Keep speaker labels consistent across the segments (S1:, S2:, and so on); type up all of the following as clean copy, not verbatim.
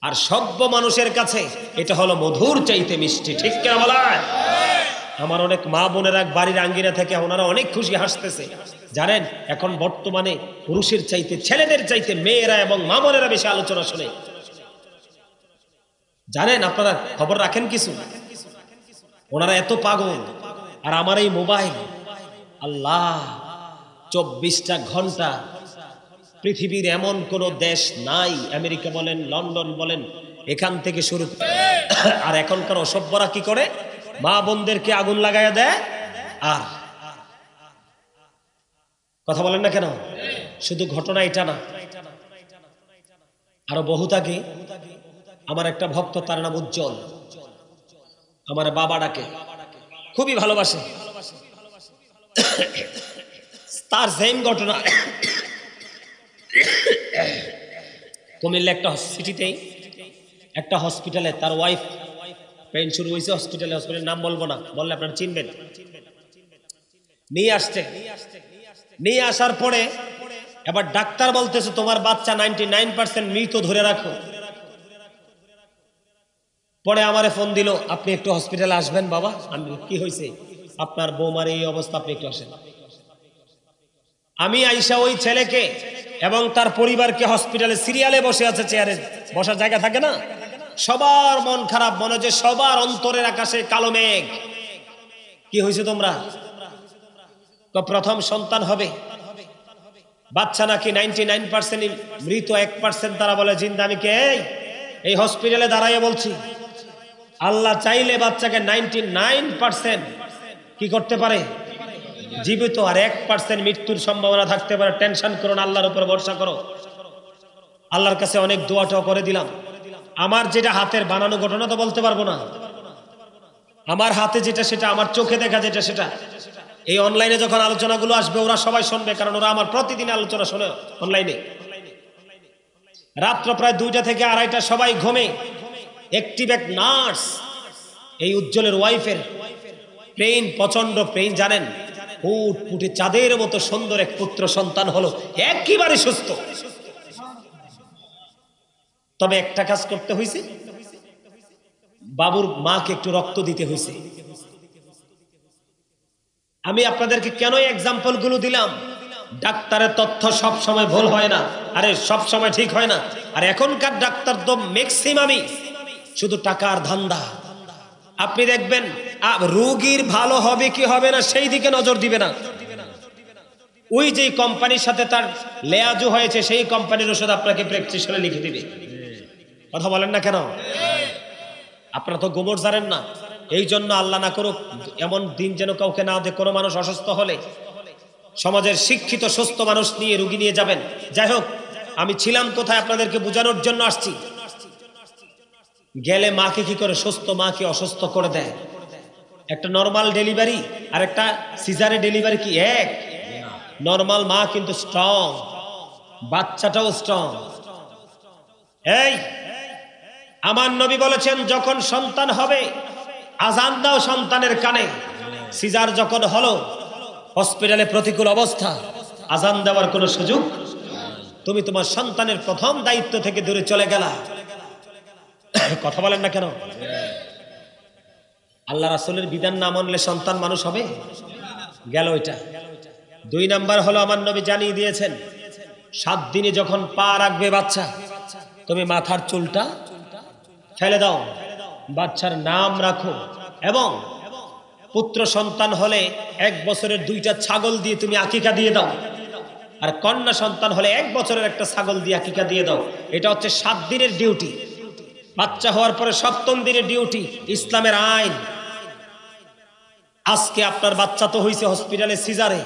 S1: আর সভ্য মানুষের কাছে এটা হলো মধুর চাইতে মিষ্টি। ঠিক কিনা বলা? আমার অনেক মা বোনের এক বাড়ির আঙ্গিনা থেকে ওনারা অনেক খুশি হাসতেছে। জানেন, এখন বর্তমানে পুরুষের চাইতে ছেলেদের চাইতে মেয়েরা এবং মা বোনেরা বেশি আলোচনা শুনে। জানেন, আপনারা খবর রাখেন কিছু, ওনারা এত পাগল। আর আমার এই মোবাইল, আল্লাহ, 24টা ঘন্টা, পৃথিবীর এমন কোন দেশ নাই, আমেরিকা বলেন, লন্ডন বলেন, এখান থেকে শুরু। আর এখনকার অসভ্যরা কি করে? মা বোনদেরকে আগুন লাগাইয়া দেয়। আর কথা বলেন না কেন? শুধু ঘটনা এটা না, আরো বহুত আগে আমার একটা ভক্ত, তার নাম উজ্জ্বল, আমার বাবা ডাকে, খুবই ভালোবাসে। তার সেম ঘটনা কুমিল্লা একটা সিটিতেই একটা হসপিটালে তার ওয়াইফ পেইন শুরু হয়েছে। হসপিটালের নাম বলবো না, বললে আপনারা চিনবেন। নিয়ে আসছে, নিয়ে আসার পরে এবার ডাক্তার বলতেছে তোমার বাচ্চা 99% মৃত, ধরে রাখো। পরে আমারে ফোন দিল, আপনি একটু হসপিটালে আসবেন বাবা। আমি, কি হয়েছে? আপনার বৌমার এই অবস্থা, আপনি একটু আসেন। আমি আইসা ওই ছেলেকে এবং তার পরিবারকে, হসপিটালে সিরিয়ালে বসে আছে, চেয়ারে বসার জায়গা থাকে না, সবার মন খারাপ, মনে যে সবার অন্তরের আকাশে কালো মেঘ। কি হয়েছে তোমরা? প্রথম সন্তান হবে, বাচ্চা নাকি 99% মৃত, 1% তারা বলে জিন্দা। আমি কে? এই হসপিটালে দাঁড়াইয়ে বলছি, আল্লাহ চাইলে বাচ্চাকে 99% কি করতে পারে? জীবিত, আর 1% মৃত্যুর সম্ভাবনা থাকতে পারে। টেনশন করো না, আল্লাহর উপর ভরসা করো। আল্লাহর কাছে অনেক দোয়াটাও করে দিলাম। আমার যেটা হাতের বানানো ঘটনা তো বলতে পারবো না, আমার হাতে যেটা সেটা, আমার চোখে দেখা যেটা সেটা। এই অনলাইনে যখন আলোচনাগুলো আসবে ওরা সবাই শুনবে, কারণ ওরা আমার প্রতিদিন আলোচনা শোনে অনলাইনে। রাত্র প্রায় 2টা থেকে 2:30টা, সবাই ঘুমে। একটি এক নার্স, এই উজ্জ্বলের ওয়াইফের পেইন, প্রচন্ড পেইন, জানেন, ফুটফুটে চাঁদের মতো সুন্দর এক পুত্র সন্তান হলো, একেবারে সুস্থ। তবে একটা কাজ করতে হয়েছে, বাবুর মাকে একটু রক্ত দিতে হয়েছে। আমি আপনাদেরকে কেন এক্সাম্পল গুলো দিলাম? ডাক্তারের তথ্য সব সময় ভুল হয় না, আরে সব সময় ঠিক হয় না। আর এখনকার ডাক্তার তো ম্যাক্সিমামই শুধু টাকার ধান্দা। আপনি দেখবেন রোগীর ভালো হবে কি হবে না সেই দিকে নজর দিবে না। ওই যে কোম্পানির সাথে তার লেয়াজু হয়েছে, সেই কোম্পানির ওষুধ আপনাকে প্রেসক্রিপশনে লিখে দিবে। কথা বলেন না কেন? আপনারা তো গোবর জানেন না। এই জন্য আল্লাহ না করুক এমন দিন যেন কাউকে না দেয়, কোনো মানুষ অসুস্থ হলে সমাজের শিক্ষিত সুস্থ মানুষ নিয়ে রোগী নিয়ে যাবেন। যাই হোক, আমি ছিলাম কোথায় আপনাদেরকে বোঝানোর জন্য আসছি। গেলে মাকে কি করে? সুস্থ মাকে অসুস্থ করে দেয়। একটা নর্মাল ডেলিভারি আর একটা সিজারে ডেলিভারি কি এক? নর্মাল মা কিন্তু স্ট্রং, বাচ্চাটাও স্ট্রং। এই আমার নবী বলেছেন, যখন সন্তান হবে আজান দাও সন্তানের কানে। সিজার যখন হলো, হসপিটালে প্রতিকূল অবস্থা, আজান দেওয়ার কোনো সুযোগ, তুমি তোমার সন্তানের প্রথম দায়িত্ব থেকে দূরে চলে গেলা। কথা বলেন না কেন? আল্লাহ রাসূলের বিধান না মানলে সন্তান মানুষ হবে? গেল এটা। 2 নাম্বার হলো, আমার নবী জানিয়ে দিয়েছেন 7 দিনে যখন পা রাখবে বাচ্চা, তুমি মাথার চুলটা ফেলে দাও, বাচ্চার নাম রাখো, এবং পুত্র সন্তান হলে 1 বছরের 2টা ছাগল দিয়ে তুমি আকিকা দিয়ে দাও, আর কন্যা সন্তান হলে 1 বছরের একটা ছাগল দিয়ে আকিকা দিয়ে দাও। এটা হচ্ছে 7 দিনের ডিউটি। বাচ্চা হওয়ার পরে 7ম দিনের ডিউটি, ইসলামের আইন। আজকে আপনার বাচ্চা তো হয়েছে হসপিটালে সিজারে,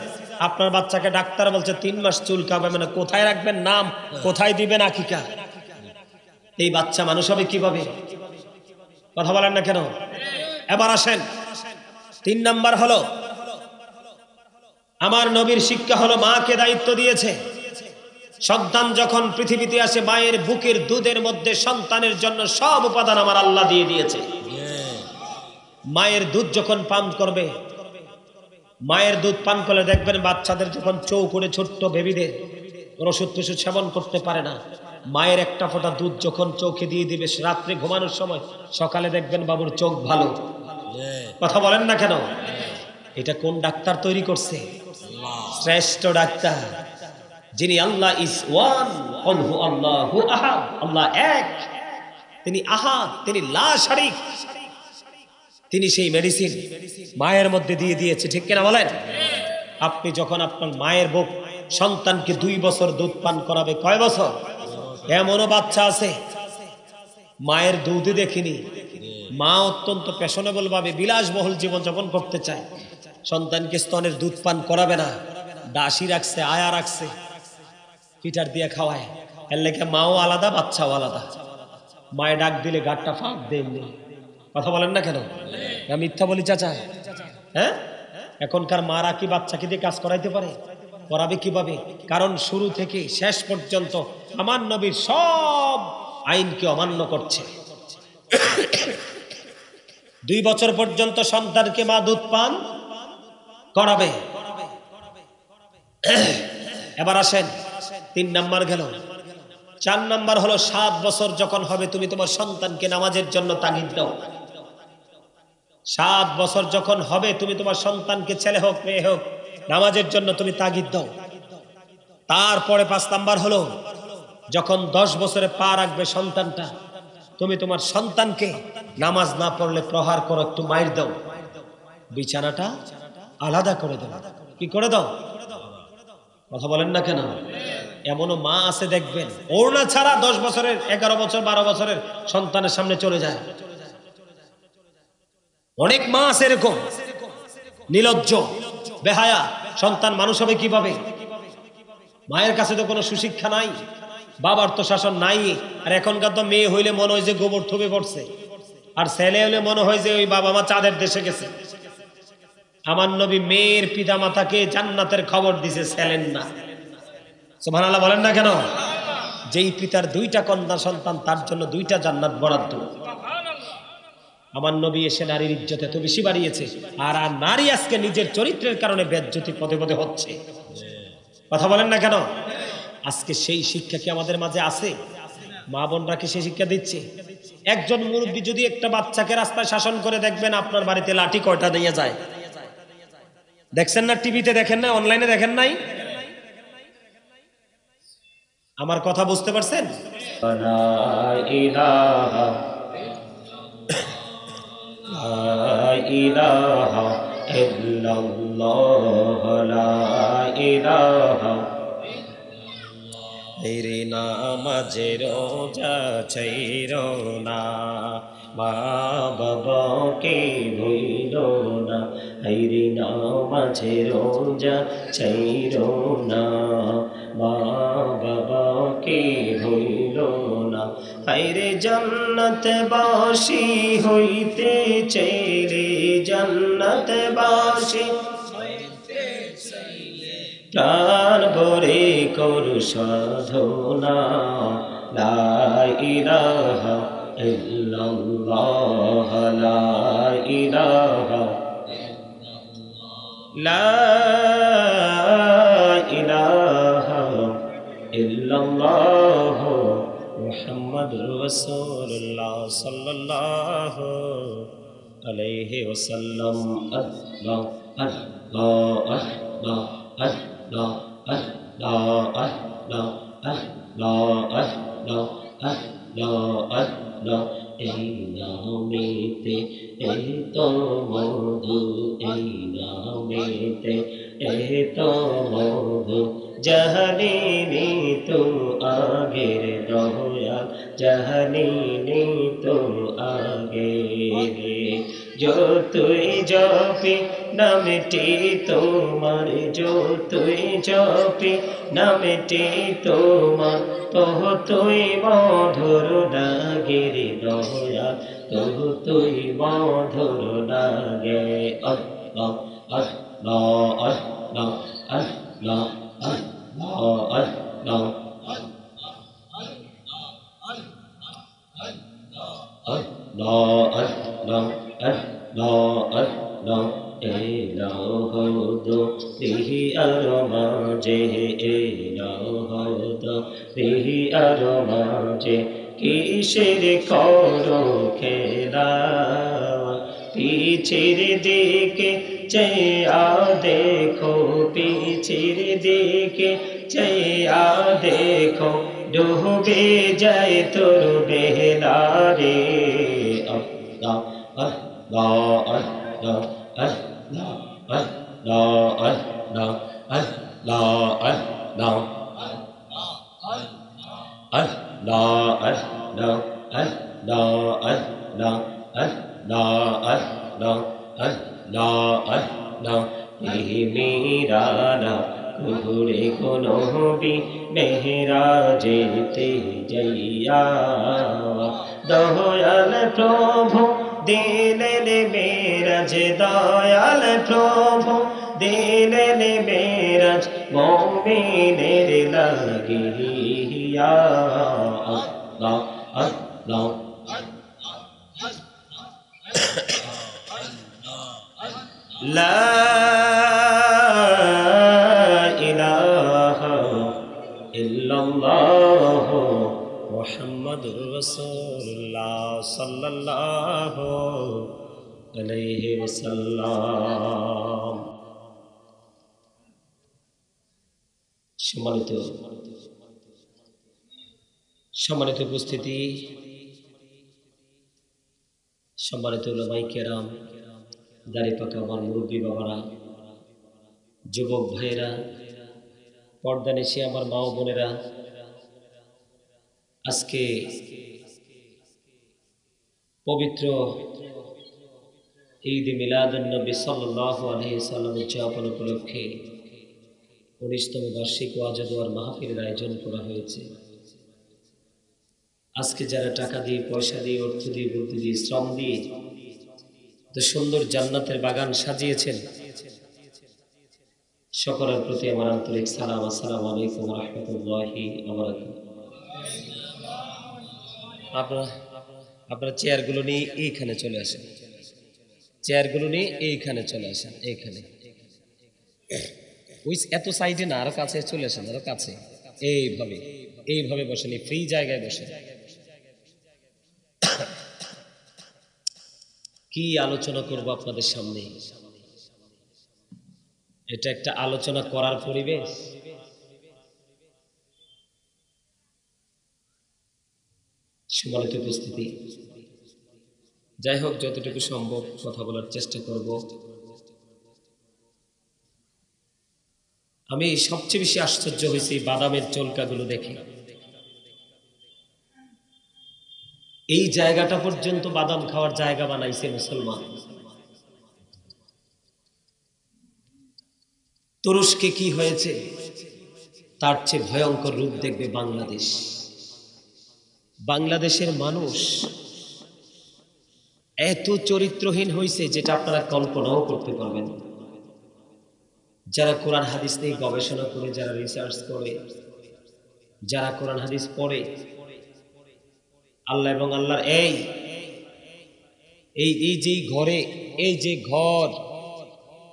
S1: আপনার বাচ্চাকে ডাক্তার বলছে 3 মাস চুল কাবে, মানে কোথায় রাখবেন নাম, কোথায় দিবেন আকিকা? এই বাচ্চা মানুষ হবে কিভাবে? কথা বলেন না কেন? এবার আসেন, 3 নাম্বার হলো, আমার নবীর শিক্ষা হলো, মাকে দায়িত্ব দিয়েছে। সন্তান যখন পৃথিবীতে আসে, মায়ের বুকের দুধের মধ্যে সন্তানের জন্য সব উপাদান আমার আল্লাহ দিয়ে দিয়েছে। মায়ের দুধ যখন পান করবে, মায়ের দুধ পান করলে দেখবেন বাচ্চাদের যখন চৌ করে, ছোট্ট বেবিদের ওষুধ টষুধ সেবন করতে পারে না, মায়ের একটা ফোঁটা দুধ যখন চোখে দিয়ে দিবে রাত্রে ঘুমানোর সময়, সকালে দেখবেন বাবুর চোখ ভালো। কথা বলেন না কেন? এটা কোন ডাক্তার তৈরি করছে? শ্রেষ্ঠ ডাক্তার, যিনি আল্লাহ ইজ ওয়ান, আল্লাহু আহাদ, আল্লাহ এক, তিনি আহাদ, তিনি লা শারীক, তিনি সেই মেডিসিন মায়ের মধ্যে দিয়ে দিয়েছে। ঠিক কিনা বলেন? আপনি যখন আপনার মায়ের বুক সন্তানকে 2 বছর দুধ পান করাবে, কয় বছর? এমনও বাচ্চা আছে মায়ের দুধে দেখিনি, মা অত্যন্ত ফ্যাশনেবল ভাবে বিলাসবহুল জীবনযাপন করতে চায়, সন্তানকে স্তনের দুধ পান করাবে না, দাসী রাখছে, আয়া রাখছে, পিঠার দিয়ে খাওয়ায়। এর লেগে মাও আলাদা, বাচ্চাও আলাদা। মায়ে ডাক দিলে গাটটা ফাঁক দেননি। কথা বলেন না কেন? না মিথ্যা বলি চাচা? হ্যাঁ, এখনকার মারা কি বাচ্চাকে দিয়ে কাজ করাইতে পারে? করাবে কিভাবে? কারণ শুরু থেকে শেষ পর্যন্ত আমার নবীর সব আইনকে অমান্য করছে। 2 বছর পর্যন্ত সন্তানকে মা দুধ পান করাবে। এবার আসেন 3 নাম্বার গেল। 4 নাম্বার হলো 7 বছর যখন হবে তুমি তোমার সন্তানকে নামাজের জন্য তাগিদ দাও। 7 বছর যখন হবে তুমি তোমার সন্তানকে, ছেলে হোক মেয়ে হোক, নামাজের জন্য তুমি তাগিদ দাও। তারপরে 5 নাম্বার হলো যখন 10 বছরে পা রাখবে সন্তানটা, তুমি তোমার সন্তানকে নামাজ না পড়লে প্রহার করো, একটু মাইর দাও, বিছানাটা আলাদা করে দাও। কি করে দাও? কথা বলেন না কেন? এমনও মা আছে দেখবেন ওড়না ছাড়া 10 বছরের, 11 বছর, 12 বছরের সন্তানের সামনে চলে যায়। অনেক মা আছে এরকম নির্লজ্জ, বেহায়া। সন্তান মানুষ হবে কিভাবে? মায়ের কাছে তো কোনো সুশিক্ষা নাই, বাবার তো শাসন নাই। আর এখনকার তো মেয়ে হইলে মনে হয় যে গোবর থুবে পড়ছে, আর ছেলে হইলে মনে হয় যে ওই বাবা মা চাঁদের দেশে গেছে। আমার নবী মেয়ের পিতা মাতাকে জান্নাতের খবর দিছে, ছেলেন না। সুবহানাল্লাহ বলেন না কেন? যেই পিতার 2টা কন্যা সন্তান, তার জন্য 2টা জান্নাত বরাদ্দ। আমার নবী এসে নারীর ইজ্জত এত বেশি বাড়িয়েছে, আর নারী আজকে নিজের চরিত্রের কারণে বেজ্জতি পদে পদে হচ্ছে। কথা বলেন না কেন? আজকে সেই শিক্ষা কি আমাদের মাঝে আছে? মা বোনরা কি সেই শিক্ষা দিচ্ছে? একজন মুরব্বী যদি একটা বাচ্চাকে রাস্তায় শাসন করে, দেখবেন আপনার বাড়িতে লাঠি কয়টা নিয়ে যায়। দেখছেন না? টিভিতে দেখেন না? অনলাইনে দেখেন নাই? আমার কথা বুঝতে পারছেন? লা ইলাহা ইল্লাল্লাহ, লা ইলাহা। রে নামাজে রোজা ছাইরো না, মা বাবাকে ভুইলো না। রে নামাজে রোজা ছাইরো না, মা বাবাকে ভুইলো না। রে জান্নাতবাসী হইতে চাইলে, জান্নাতবাসী প্রাণ ভরে করু সাধনা, লা ইলাহা ইল্লাল্লাহ, লা ইলাহা, লা ইলাহা ইল্লাল্লাহ, মুহাম্মাদুর রাসূলুল্লাহ সাল্লাল্লাহু আলাইহি ওয়াসাল্লাম। আল্লাহ আল্লাহ আল্লাহ আল্লাহ আল্লাহ আল্লাহ আল্লাহ আল্লাহ আল্লাহ আল্লাহ। এই নামেতে এত মধু, এই নামেতে এত মধু, জাহানিনি তো আগের দয়াল, জাহানিনি তো আগের। যতই জপি নামটি তোমার, যতই জপি নামটি তোমার, ততই মধুর লাগে রে দয়াল, ততই মধুর লাগে। আল্লাহ আল্লাহ আল্লাহ আল্লাহ আল্লাহ আল্লাহ আল্লাহ আল্লাহ আল্লাহ আল্লাহ এলো দিহি আর মাঝে এলো দিহি আর মাঝে কিসের করো খেলা পিছের দিকে চেয়া দেখো পিছের দিকে চেয়া দেখো ডুবে যায় তোর বেলা রে আল্লাহ আল্লাহ আল্লাহ আল্লাহ আল্লাহ আল্লাহ আল্লাহ আল্লাহ Allah, Allah, Allah, Allah, Allah, Allah, Allah, Allah, মেরানা কুহুরে কোনো বি মেহরা যেতে যাইয়া দয়াল প্রভু দিলেন মেরাজ দয়াল প্রভু দিলেন মেরাজ মুমিনের লাগিয়া আল্লাহ আল্লাহ লা ইলাহা ইল্লাল্লাহ মুহাম্মাদুর রাসূলুল্লাহ সাল্লাল্লাহু আলাইহি ওয়াসাল্লাম। সম্মানিত উপস্থিতি, সম্মানিত উলামায়ে কেরাম, দাড়ি পাকা আমার মুরব্বী বাবারা, যুবক ভাইয়েরা, পর্দা নিশি আমার মা ও বোনেরা, আজকে পবিত্র ঈদ মিলাদুন নবী সাল্লাল্লাহু আলাইহি সাল্লাম উদযাপন উপলক্ষে 19তম বার্ষিক ওয়াজ ও দোয়ার মাহফিলের আয়োজন করা হয়েছে। আজকে যারা টাকা দিয়ে, পয়সা দিয়ে, অর্থ দিয়ে, বুদ্ধি দিয়ে, শ্রম দিয়ে তো সুন্দর জান্নাতের বাগান সাজিয়েছেন, সকলের প্রতি আমার আন্তরিক সালাম। আসসালামু আলাইকুম ওয়া রাহমাতুল্লাহি ওয়া বারাকাতুহু। আপনারা চেয়ারগুলো নিয়ে এইখানে চলে আসেন, চেয়ারগুলো নিয়ে এইখানে চলে আসেন, এইখানে ওই এত সাইডে না, আরো কাছে চলে আসেন, আরো কাছে, এইভাবে এইভাবে বসেন, ফ্রি জায়গায় বসেন। কি আলোচনা করব আপনাদের সামনে? এটা একটা আলোচনা করার পরিবেশ? সম্মানিত উপস্থিতি, যাই হোক, যতটুকু সম্ভব কথা বলার চেষ্টা করব। আমি সবচেয়ে বেশি আশ্চর্য হয়েছি বাদামের চলকাগুলো দেখে। এই জায়গাটা পর্যন্ত বাদাম খাওয়ার জায়গা বানাইছে মুসলমান। তুরস্কে কি হয়েছে তার চেয়ে ভয়ঙ্কর রূপ দেখবে বাংলাদেশ। বাংলাদেশের মানুষ এত চরিত্রহীন হয়েছে যেটা আপনারা কল্পনাও করতে পারবেন। যারা কোরআন হাদিস নিয়ে গবেষণা করে, যারা রিসার্চ করে, যারা কোরআন হাদিস পড়ে, আল্লাহ এবং আল্লাহর এই যে ঘরে, এই যে ঘর,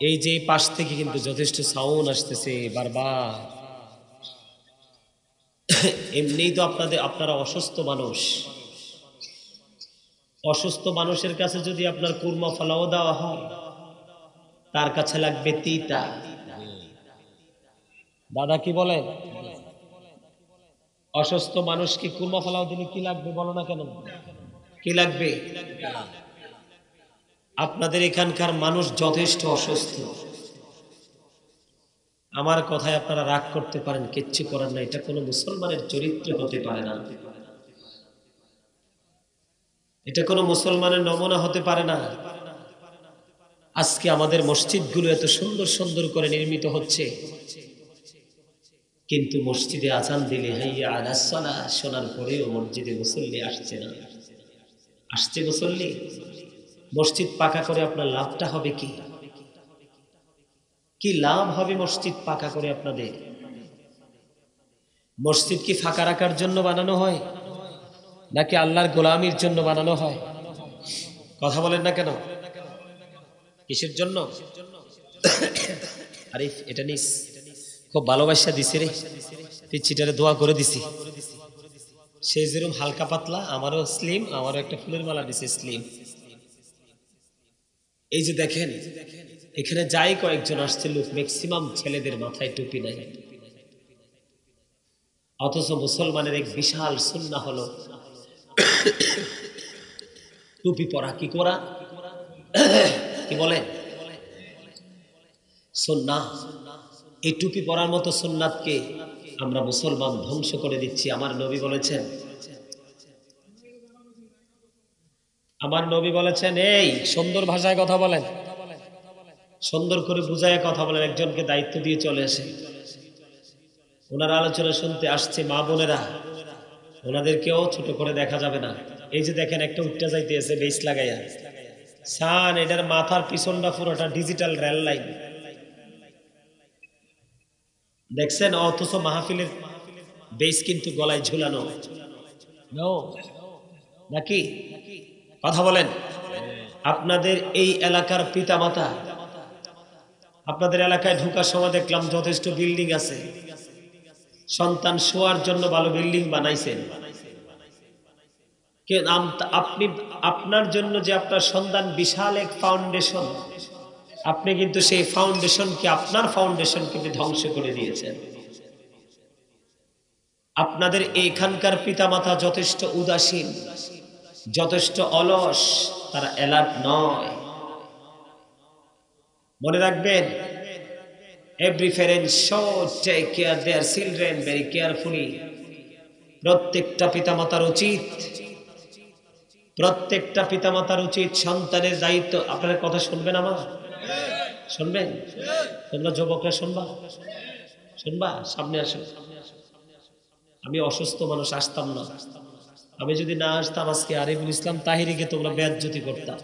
S1: এই যে পাশ থেকে কিন্তু যথেষ্ট সাউন্ড আসতেছে বারবার। এমনিই তো আপনারা অসুস্থ মানুষ। অসুস্থ মানুষের কাছে যদি আপনার কুরমা ফলাও দেওয়া হয়, তার কাছে লাগবে তিতা। দাদা কি বলেন? অসুস্থ মানুষকে কুরমা ফলাও দিলে কি লাগবে বলো না কেন? কি লাগবে? আপনাদের এখানকার মানুষ যথেষ্ট অসুস্থ। আমার কথায় আপনারা রাগ করতে পারেন, কিচ্ছু করার না। এটা কোনো মুসলমানের চরিত্র হতে পারে না, এটা কোনো মুসলমানের নমুনা হতে পারে না। আজকে আমাদের মসজিদগুলো এত সুন্দর সুন্দর করে নির্মিত হচ্ছে, কিন্তু মসজিদে আজান দিলে হাইয়া আলাস সালাহ শোনার পরেও মসজিদে মুসল্লি আসছে না। আসছে মুসল্লি? মসজিদ পাকা করে আপনার লাভটা হবে কি? কি লাভ হবে মসজিদ পাকা করে আপনাদের? মসজিদ কি ফাঁকা রাখার জন্য বানানো হয়, নাকি আল্লাহর গোলামির জন্য বানানো হয়? কথা বলেন না কেন? কিসের জন্য? আরে এটা নিস, খুব ভালোবাসা দিছি রে, পিচ্ছিটারে দোয়া করে দিছি। সে যেরকম হালকা পাতলা, আমারও স্লিম, আমারও একটা ফুলের মালা দিছে স্লিম। এই যে দেখেন, এখানে যাই কয়েকজন আসছে লোক, ম্যাক্সিমাম ছেলেদের মাথায় টুপি নাই। অথচ মুসলমানের এক বিশাল সুন্নাহ হলো টুপি পরা। কি করা? কি বলে? সুন্নাহ। এই টুপি পরার মতো সুন্নাতকে আমরা মুসলমান ধ্বংস করে দিচ্ছি। আমার নবী বলেছেন, এই সুন্দর ভাষায় কথা বলেন, সুন্দর করে বুঝায় কথা বলেন। একজনকে দায়িত্ব দিয়ে চলে আসে, ওনার আলোচনা শুনতে আসছে মা বোনেরা, ওনাদেরকেও ছোট করে দেখা যাবে না। এই যে দেখেন, একটা উঠটা যাইতে আছে বেস লাগাইয়া, সান এটার মাথার পিছনটা পুরোটা ডিজিটাল রেল লাইন দেখছেন, অথচ মাহফিলের বেস কিন্তু গলায় ঝুলানো নাকি? কথা বলেন। আপনাদের এই এলাকার পিতামাতা, আপনাদের এলাকায় ঢোকার সময় দেখলাম যথেষ্ট বিল্ডিং আছে, সন্তান শোয়ার জন্য ভালো বিল্ডিং বানাইছেন। আপনি আপনার জন্য যে আপনার সন্তান বিশাল এক ফাউন্ডেশন, আপনি কিন্তু সেই ফাউন্ডেশনকে, আপনার ফাউন্ডেশনকে ধ্বংস করে দিয়েছেন। আপনাদের এইখানকার পিতামাতা যথেষ্ট উদাসীন, যথেষ্ট অলস, তারা অ্যালার্ট নয়। মনে রাখবেন, every parent should take care their children very carefully. প্রত্যেকটা পিতামাতার উচিত সন্তানের দায়িত্ব। আপনার কথা শুনবেন, আমার শুনবেন? তোমরা যুবকরা শুনবা? সামনে আসো। আমি অসুস্থ মানুষ, আসতাম না। আমি যদি না আসতাম, আজকে আরিফুল ইসলাম তাহিরিকে তোমরা বেয়াজ্জতি করতাম।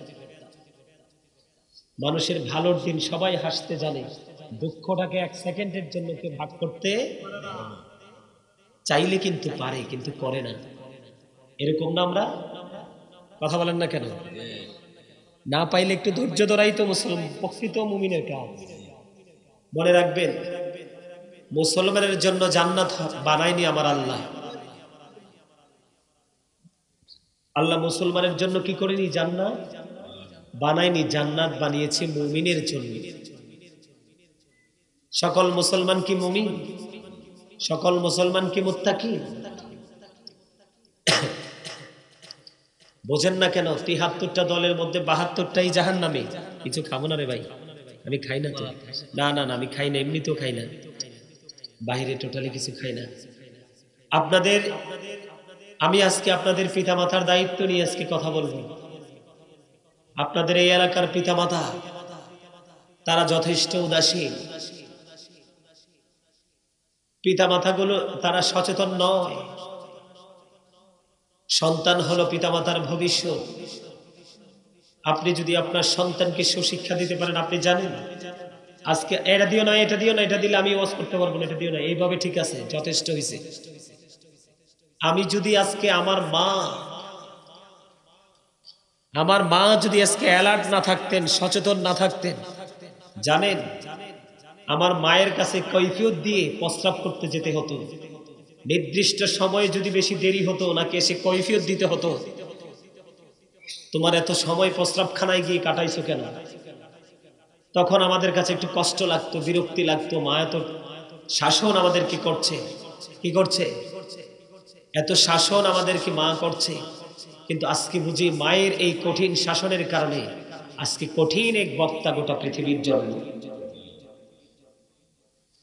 S1: মানুষের ভালোর দিন সবাই হাসতে জানে, দুঃখটাকে এক সেকেন্ডের জন্য কেউ ভাগ করতে চাইলে কিন্তু পারে, কিন্তু করে না। এরকম না? আমরা কথা বলেন না কেন? না পাইলে একটু ধৈর্য ধরাই তো মুসলমান, প্রকৃত মুমিনের কাজ। মনে রাখবেন, মুসলমানের জন্য জান্নাত বানায়নি আমার আল্লাহ। আল্লাহ মুসলমানের জন্য কি করেনি? জান্নাত বানায়নি, জান্নাত বানিয়েছে মুমিনের জন্য। সকল মুসলমান কি মুমিন? সকল মুসলমান কি মুত্তাকি? বোঝেন না কেন? ৭৩টা দলের মধ্যে ৭২টাই জাহান্নামে। কিছু খাবো না রে ভাই, আমি খাই না তো। না, আমি খাই না, এমনিতেও খাই না, বাহিরে টোটালি কিছু খাই না। আমি আজকে আপনাদের পিতামাতার দায়িত্ব নিয়ে আজকে কথা বলবো। আপনাদের এই এলাকার পিতামাতা, তারা যথেষ্ট উদাসীন। পিতামাতাগুলো তারা সচেতন নয়। সন্তান হলো পিতামাতার ভবিষ্যৎ। আপনি যদি আপনার সন্তানকে সুশিক্ষা দিতে পারেন, আপনি জানেন আজকে এটা দিও না, এটা দিও না, এটা দিলে আমি ওয়াজ করতে পারবো না, এটা দিও না, এইভাবে ঠিক আছে, যথেষ্ট হয়েছে। আমি যদি আজকে আমার মা যদি আজকে অ্যালার্ট না থাকতেন, সচেতন না থাকতেন, জানেন আমার মায়ের কাছে কৈফিয়ত দিয়ে প্রস্রাব করতে যেতে হতো। নির্দিষ্ট সময়ে যদি বেশি দেরি হতো, ওনাকে এসে কৈফিয়ত দিতে হতো, তোমার এত সময় প্রস্রাবখানায় গিয়ে কাটাইছো কেন? তখন আমাদের কাছে একটু কষ্ট লাগতো, বিরক্তি লাগতো। মা এত শাসন আমাদেরকে করছে, কি করছে? এত শাসন আমাদেরকে মা করছে। কিন্তু আজকে বুঝি মায়ের এই কঠিন শাসনের কারণে আজকে কঠিন এক বক্তা গোটা পৃথিবীর জন্য।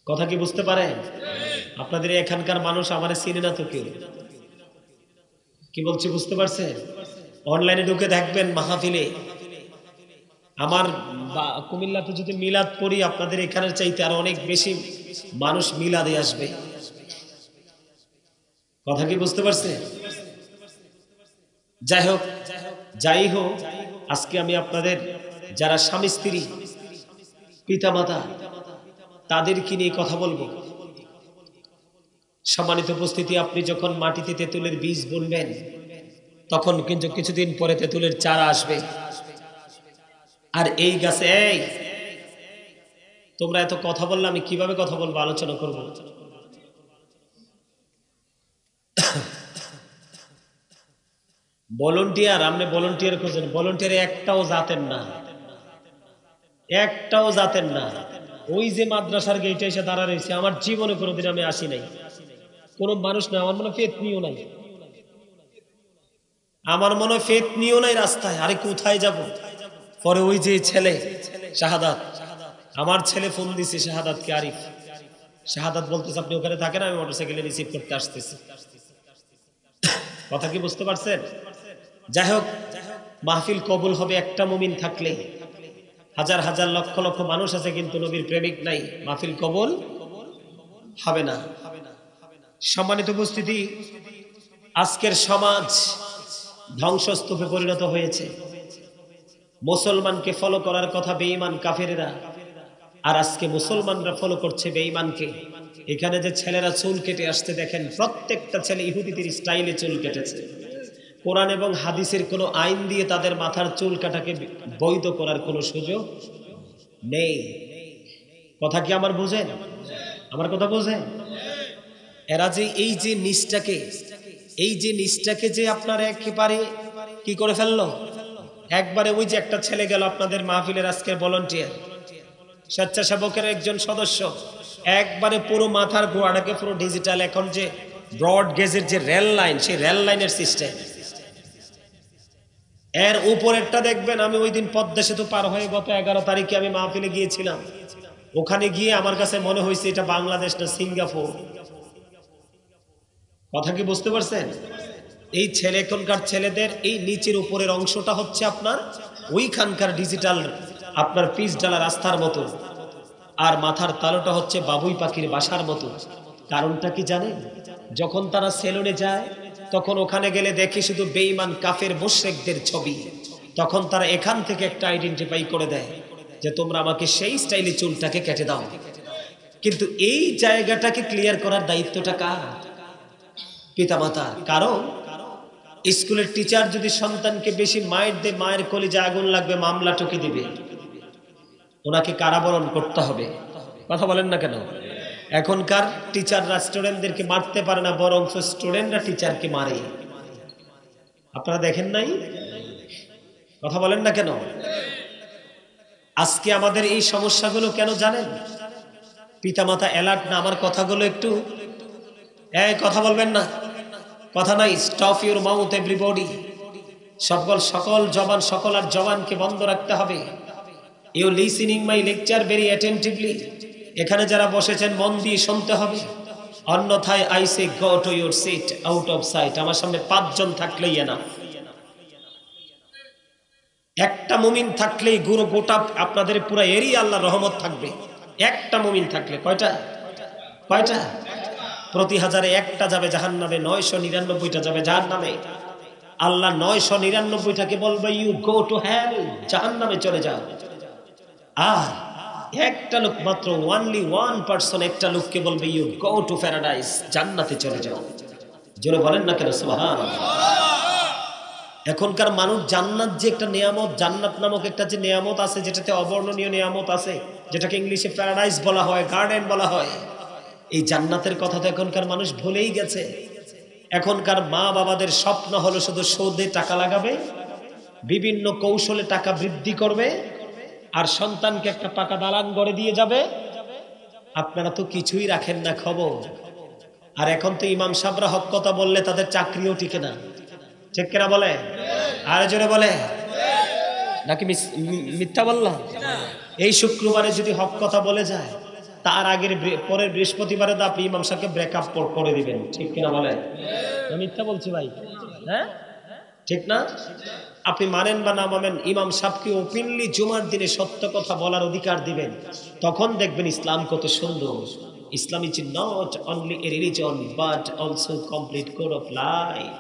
S1: কথা কি বুঝতে পারেন? আপনাদের এখানকার মানুষ আমার চিনে না তো কেউ। কি বলছি বুঝতে পারছেন? অনলাইনে ঢুকে দেখবেন মাহফিলে, আমার কুমিল্লাতে যদি মিলাদ পড়ি, আপনাদের এখানের চাইতে আর অনেক বেশি মানুষ মিলাদে আসবে। কথা কি বুঝতে পারছে? যাই হোক, আজকে আমি আপনাদের যারা স্বামী স্ত্রী, পিতামাতা, তাদেরকে নিয়ে কথা বলবো। সম্মানিত উপস্থিতি, আপনি যখন মাটিতে তেঁতুলের বীজ বুনবেন, তখন কিন্তু কিছুদিন পরে তেঁতুলের চারা আসবে। আর এই গাছে, এই তোমরা এত কথা বললে আমি কিভাবে কথা বলবো, আলোচনা করবো? ভলান্টিয়ার, আপনি ভলান্টিয়ার খোঁজেন, ভলান্টিয়ার একটাও জাতের না, একটাও জাতের না। ওই যে মাদ্রাসার গেটে এসে দাঁড়া রয়েছে, আমার জীবনে কোনোদিন আমি আসি নাই, কোন মানুষ না, আমার মনে ফেত নিও নাই, আমার মনে ফেত নিও নাই রাস্তায়। আরে কোথায় যাব? পরে ওই যে ছেলে শাহাদাত, আমার ছেলে ফোন দিছে শাহাদাতকে, আরিফ, শাহাদাত বলতেছে আপনি ওখানে থাকেন, আমি মোটরসাইকেলে রিসিভ করতে আসতেছি। কথা কি বুঝতে পারছেন? যাই হোক, মাহফিল কবুল হবে একটা মুমিন থাকলে। হাজার হাজার লক্ষ লক্ষ মানুষ আছে কিন্তু নবীর প্রেমিক নাই, মাহফিল কবুল হবে না। সম্মানিত উপস্থিতি, আজকের সমাজ ধ্বংসস্তূপে পরিণত হয়েছে। মুসলমানকে ফলো করার কথা বেঈমান কাফেরেরা, আর আজকে মুসলমানরা ফলো করছে বেঈমানকে। এখানে যে ছেলেরা চুল কেটে আসতে দেখেন, প্রত্যেকটা ছেলে ইহুদিদের স্টাইলে চুল কেটেছে। কোরআন এবং হাদিসের কোনো আইন দিয়ে তাদের মাথার চুল কাটাকে বৈধ করার কোনো সুযোগ নেই। কথা কি আমার বুঝেন? আমার কথা বুঝেন? এরা যে এই যে নিচটাকে যে আপনার একেবারে কি করে ফেললো একবারে। ওই যে একটা ছেলে গেল আপনাদের মাহফিলের আজকের ভলান্টিয়ার, স্বেচ্ছাসেবকের একজন সদস্য, একবারে পুরো মাথার গোড়াটাকে পুরো ডিজিটাল, এখন যে ব্রড গেজের যে রেল লাইন, সেই রেল লাইনের সিস্টেম, এর উপরেরটা দেখবেন। আমি ওই দিন পদ্মা সেতু পার হয়ে গত 11 তারিখে আমি মাহফিলে গিয়েছিলাম। ওখানে গিয়ে আমার কাছে মনে হয়েছে এটা বাংলাদেশ না সিঙ্গাপুর। কথা কি বুঝতে পারছেন? এই ছেলে, এখনকার ছেলেদের এই নিচের উপরের অংশটা হচ্ছে আপনার ওইখানকার ডিজিটাল আপনার পিচ ডালা রাস্তার মতো, আর মাথার তালুটা হচ্ছে বাবুই পাখির বাসার মতো। কারণটা কি জানেন? যখন তারা সেলুনে যায়, তখন ওখানে গেলে দেখি শুধু বেঈমান কাফের মুশরিকদের ছবি। তখন তারা এখান থেকে একটা আইডেন্টিফাই করে দেয় যে তোমরা আমাকে সেই স্টাইলে চুলটাকে কেটে দাও। কিন্তু এই জায়গাটাকে ক্লিয়ার করার দায়িত্বটা কার? পিতামাতার। কারণ স্কুলের টিচার যদি সন্তানকে বেশি মায়ের দেয়, মায়ের কলিজা আগুন লাগবে, মামলা টুকি দিবে, ওনাকে কারাবরণ করতে হবে। কথা বলেন না কেন? এখনকার টিচাররা স্টুডেন্টদেরকে মারতে পারে না, বরং স্টুডেন্টরা টিচারকে মারে। আপনারা দেখেন নাই? কথা বলেন না কেন? আজকে আমাদের এই সমস্যাগুলো কেন জানেন? পিতামাতা অ্যালার্ট না। আমার কথাগুলো একটু, কথা বলবেন না, কথা নাই। Stop your mouth everybody. সকল জবান, সকল আর জবানকে বন্ধ রাখতে হবে। You listening my lecture very attentively. এখানে যারা বসেছেন মন দিয়ে শুনতে হবে, অন্যথায় I say go to your seat out of sight. আমার সামনে 5 জন থাকলেই না, একটা মুমিন থাকলেই গোটা আপনাদের পুরো এরিয়া আল্লাহর রহমত থাকবে। একটা মুমিন থাকলে কয়টা? প্রতি 1000-এ একটা যাবে জাহান্নামে, 999টা যাবে জাহান্নামে। আল্লাহ 999টাকে বলবে ইউ গো টু হেল, জাহান্নামে চলে যাও। আর একটা লোক মাত্র, ওনলি 1%, একটা লোককে বলবে ইউ গো টু প্যারাডাইস, জান্নাতে চলে যাও। জোরে বলেন না কেন সুবহানাল্লাহ। এখনকার মানুষ জান্নাত যে একটা নিয়ামত, জান্নাত নামক একটা যে নিয়ামত আছে, যেটাতে অবর্ণনীয় নিয়ামত আছে, যেটাকে ইংলিশে প্যারাডাইস বলা হয়, গার্ডেন বলা হয়, এই জান্নাতের কথা তো এখনকার মানুষ ভুলেই গেছে। এখনকার মা বাবাদের স্বপ্ন হলো শুধু সুদে টাকা লাগাবে, বিভিন্ন কৌশলে টাকা বৃদ্ধি করবে, আর সন্তানকে একটা পাকা দালান গড়ে দিয়ে যাবে। আপনারা তো কিছুই রাখেন না খবর। আর এখন তো ইমাম সাহেবরা হক কথা বললে তাদের চাকরিও টিকে না। ঠিক কিনা বলে? আরে জোরে বলে নাকি মিথ্যা বললাম? এই শুক্রবারে যদি হক কথা বলে যায়, তার আগের পরের বৃহস্পতিবারে তো আপনি ইমাম সাহেবকে ব্রেকআপ করে দিবেন। ঠিক কিনা বলে? মিথ্যা বলছি ভাই? হ্যাঁ, ঠিক না? আপনি মানেন বা না মানেন, ইমাম সাহেবকে ওপেনলি জুমার দিনে সত্য কথা বলার অধিকার দিবেন। তখন দেখবেন ইসলাম কত সুন্দর। Islam is not only a religion but also complete code of life.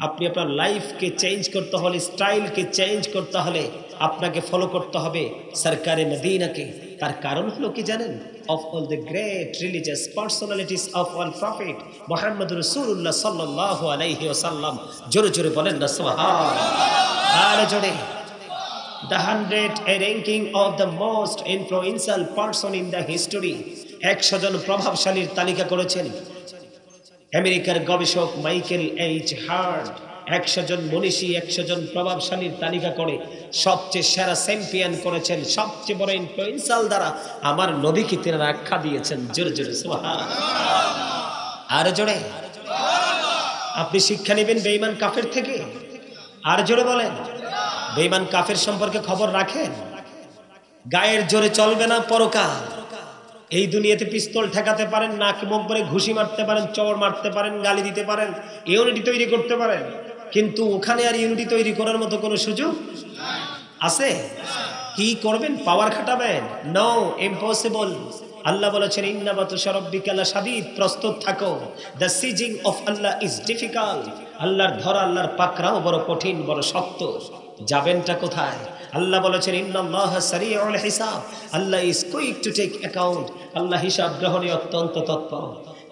S1: আপনি আপনার লাইফকে চেঞ্জ করতে হলে, স্টাইলকে চেঞ্জ করতে হলে আপনাকে ফলো করতে হবে সরকারে মদিনাকে। তার কারণ হলো কি জানেন? Of all the great religious personalities of all prophet Muhammad রাসূলুল্লাহ সাল্লাল্লাহু আলাইহি ওয়াসাল্লাম। জোরে জোরে বলেন না সুবহানাল্লাহ। আরে জোরে। the 100 a ranking of the most influential person in the history 100 জন প্রভাবশালীর তালিকা করেছেন আমেরিকার গবেষক মাইকেল এইচ হার্ট 100 জন মনীষী 100 জন প্রভাবশালীর তালিকা করে সবচেয়ে সেরা চ্যাম্পিয়ন করেছেন সবচেয়ে বড় ইনফ্লুয়েন্সাল দ্বারা আমার নবীকে তিনি আখ্যা দিয়েছেন জোরে জোরে সুবহানাল্লাহ আর জোরে আপনি শিক্ষা নেবেন বেঈমান কাফের থেকে আর জোরে বলেন বেঈমান কাফের সম্পর্কে খবর রাখেন গায়ের জোরে চলবে না পরকাল এই দুনিয়াতে পিস্তল ঠেকাতে পারেন নাক মুখ করে ঘুষি মারতে পারেন চড় মারতে পারেন গালি দিতে পারেন ইউনিটি তৈরি করতে পারেন কিন্তু ওখানে আর ইউনিটি তৈরি করার মতো কোনো সুযোগ আছে কি করবেন পাওয়ার খাটাবেন নো ইম্পসিবল আল্লাহ বলেছেন ইন্না বাতুশা রাব্বিকা লাশাদীদ প্রস্তুত থাকো the seizing of Allah is difficult আল্লাহর ধরা আল্লাহর পাকড়াও বড় কঠিন বড় শক্ত যাবেনটা কোথায় আল্লাহ বলেছেন ইন্নাল্লাহা সারিউল হিসাব Allah is quick to take account আল্লাহ হিসাব গ্রহণে অত্যন্ত তৎপর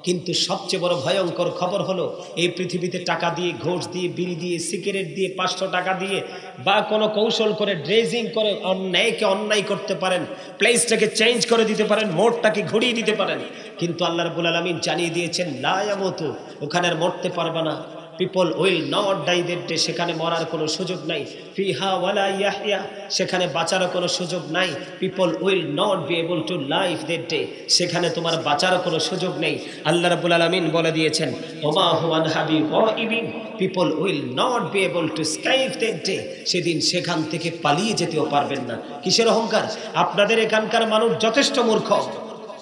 S1: কিন্তু সবচেয়ে বড় ভয়ঙ্কর খবর হলো এই পৃথিবীতে টাকা দিয়ে ঘোষ দিয়ে বিড়ি দিয়ে সিগারেট দিয়ে 500 টাকা দিয়ে বা কোনো কৌশল করে ড্রেজিং করে অন্যায়কে অন্যায় করতে পারেন প্লেসটাকে চেঞ্জ করে দিতে পারেন মোড়টাকে ঘুরিয়ে দিতে পারেন কিন্তু আল্লাহ রাব্বুল আলামিন জানিয়ে দিয়েছেন লা ইয়ামুতু ওখানে আর মরতে পারবে না people will not die that day সেখানে মরার কোনো সুযোগ নাই ফিহা ওয়ালা ইয়াহইয়া সেখানে বাঁচারও কোনো সুযোগ নাই people will not be able two live that day সেখানে তোমার বাঁচারও কোনো সুযোগ নেই আল্লাহ রাব্বুল আলামিন বলে দিয়েছেন ওমা হুয়ান হাবি গাইবিন people will not be able to escape that day সেদিন সেখান থেকে পালিয়ে যেতেও পারবেন না কিসের অহংকার আপনাদের এখানকার মানুষ যথেষ্ট মূর্খ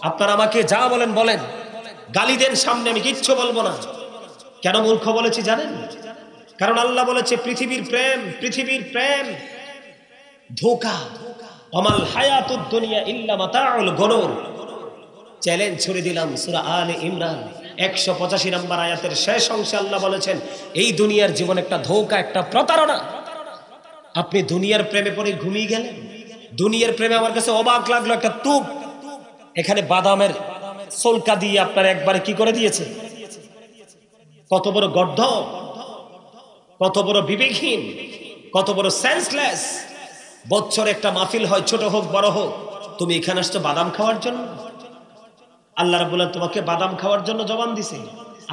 S1: আপনারা আমাকে যা বলেন বলেন গালি দেন সামনে আমি কিচ্ছু বলবো না কেন মূর্খ বলেছি জানেন কারণ আল্লাহ বলেছে পৃথিবীর প্রেম ধোঁকা আমাল হায়াতুদ দুনিয়া ইল্লা মাতাউল গুরুর চ্যালেঞ্জ ছুড়ে দিলাম সূরা আলে ইমরান 185 নম্বর আয়াতের শেষ অংশে আল্লাহ বলেছেন এই দুনিয়ার জীবন একটা ধোঁকা একটা প্রতারণা আপনি দুনিয়ার প্রেমে পড়ে ঘুমিয়ে গেলেন দুনিয়ার প্রেমে আমার কাছে অবাক লাগলো একটা তুপ এখানে বাদামের সলকা দিয়ে আপনার একবারে কি করে দিয়েছে কত বড় গর্ধ কত বড় বিবেকহীন কত বড় সেন্সলেস বছর একটা মাহফিল হয় ছোট হোক বড় হোক তুমি এখানে আসছো বাদাম খাওয়ার জন্য আল্লাহ রাব্বুল আলামিন তোমাকে বাদাম খাওয়ার জন্য জবান দিছে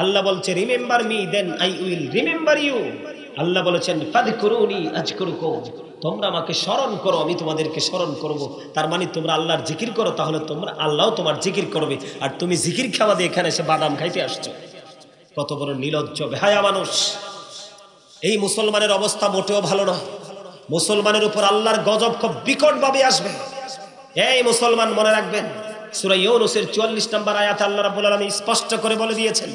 S1: আল্লাহ বলছে remember me then I will remember you আল্লাহ বলেছেন ফাযকুরুনি আযকুরুকুম তোমরা আমাকে স্মরণ করো আমি তোমাদেরকে স্মরণ করব তার মানে তোমরা আল্লাহর জিকির করো তাহলে তোমরা আল্লাহও তোমার জিকির করবে আর তুমি জিকির খাওয়া দিয়ে এখানে এসে বাদাম খাইতে আসছো কত বড় নির্লজ্জ বেহায়া মানুষ এই মুসলমানের অবস্থা মোটেও ভালো নয় মুসলমানের উপর আল্লাহর গজব খুব বিকট ভাবে আসবে এই মুসলমান মনে রাখবেন সূরা ইউনূসের 44 নম্বর আয়াতে আল্লাহ রাব্বুল আলামিন স্পষ্ট করে বলে দিয়েছেন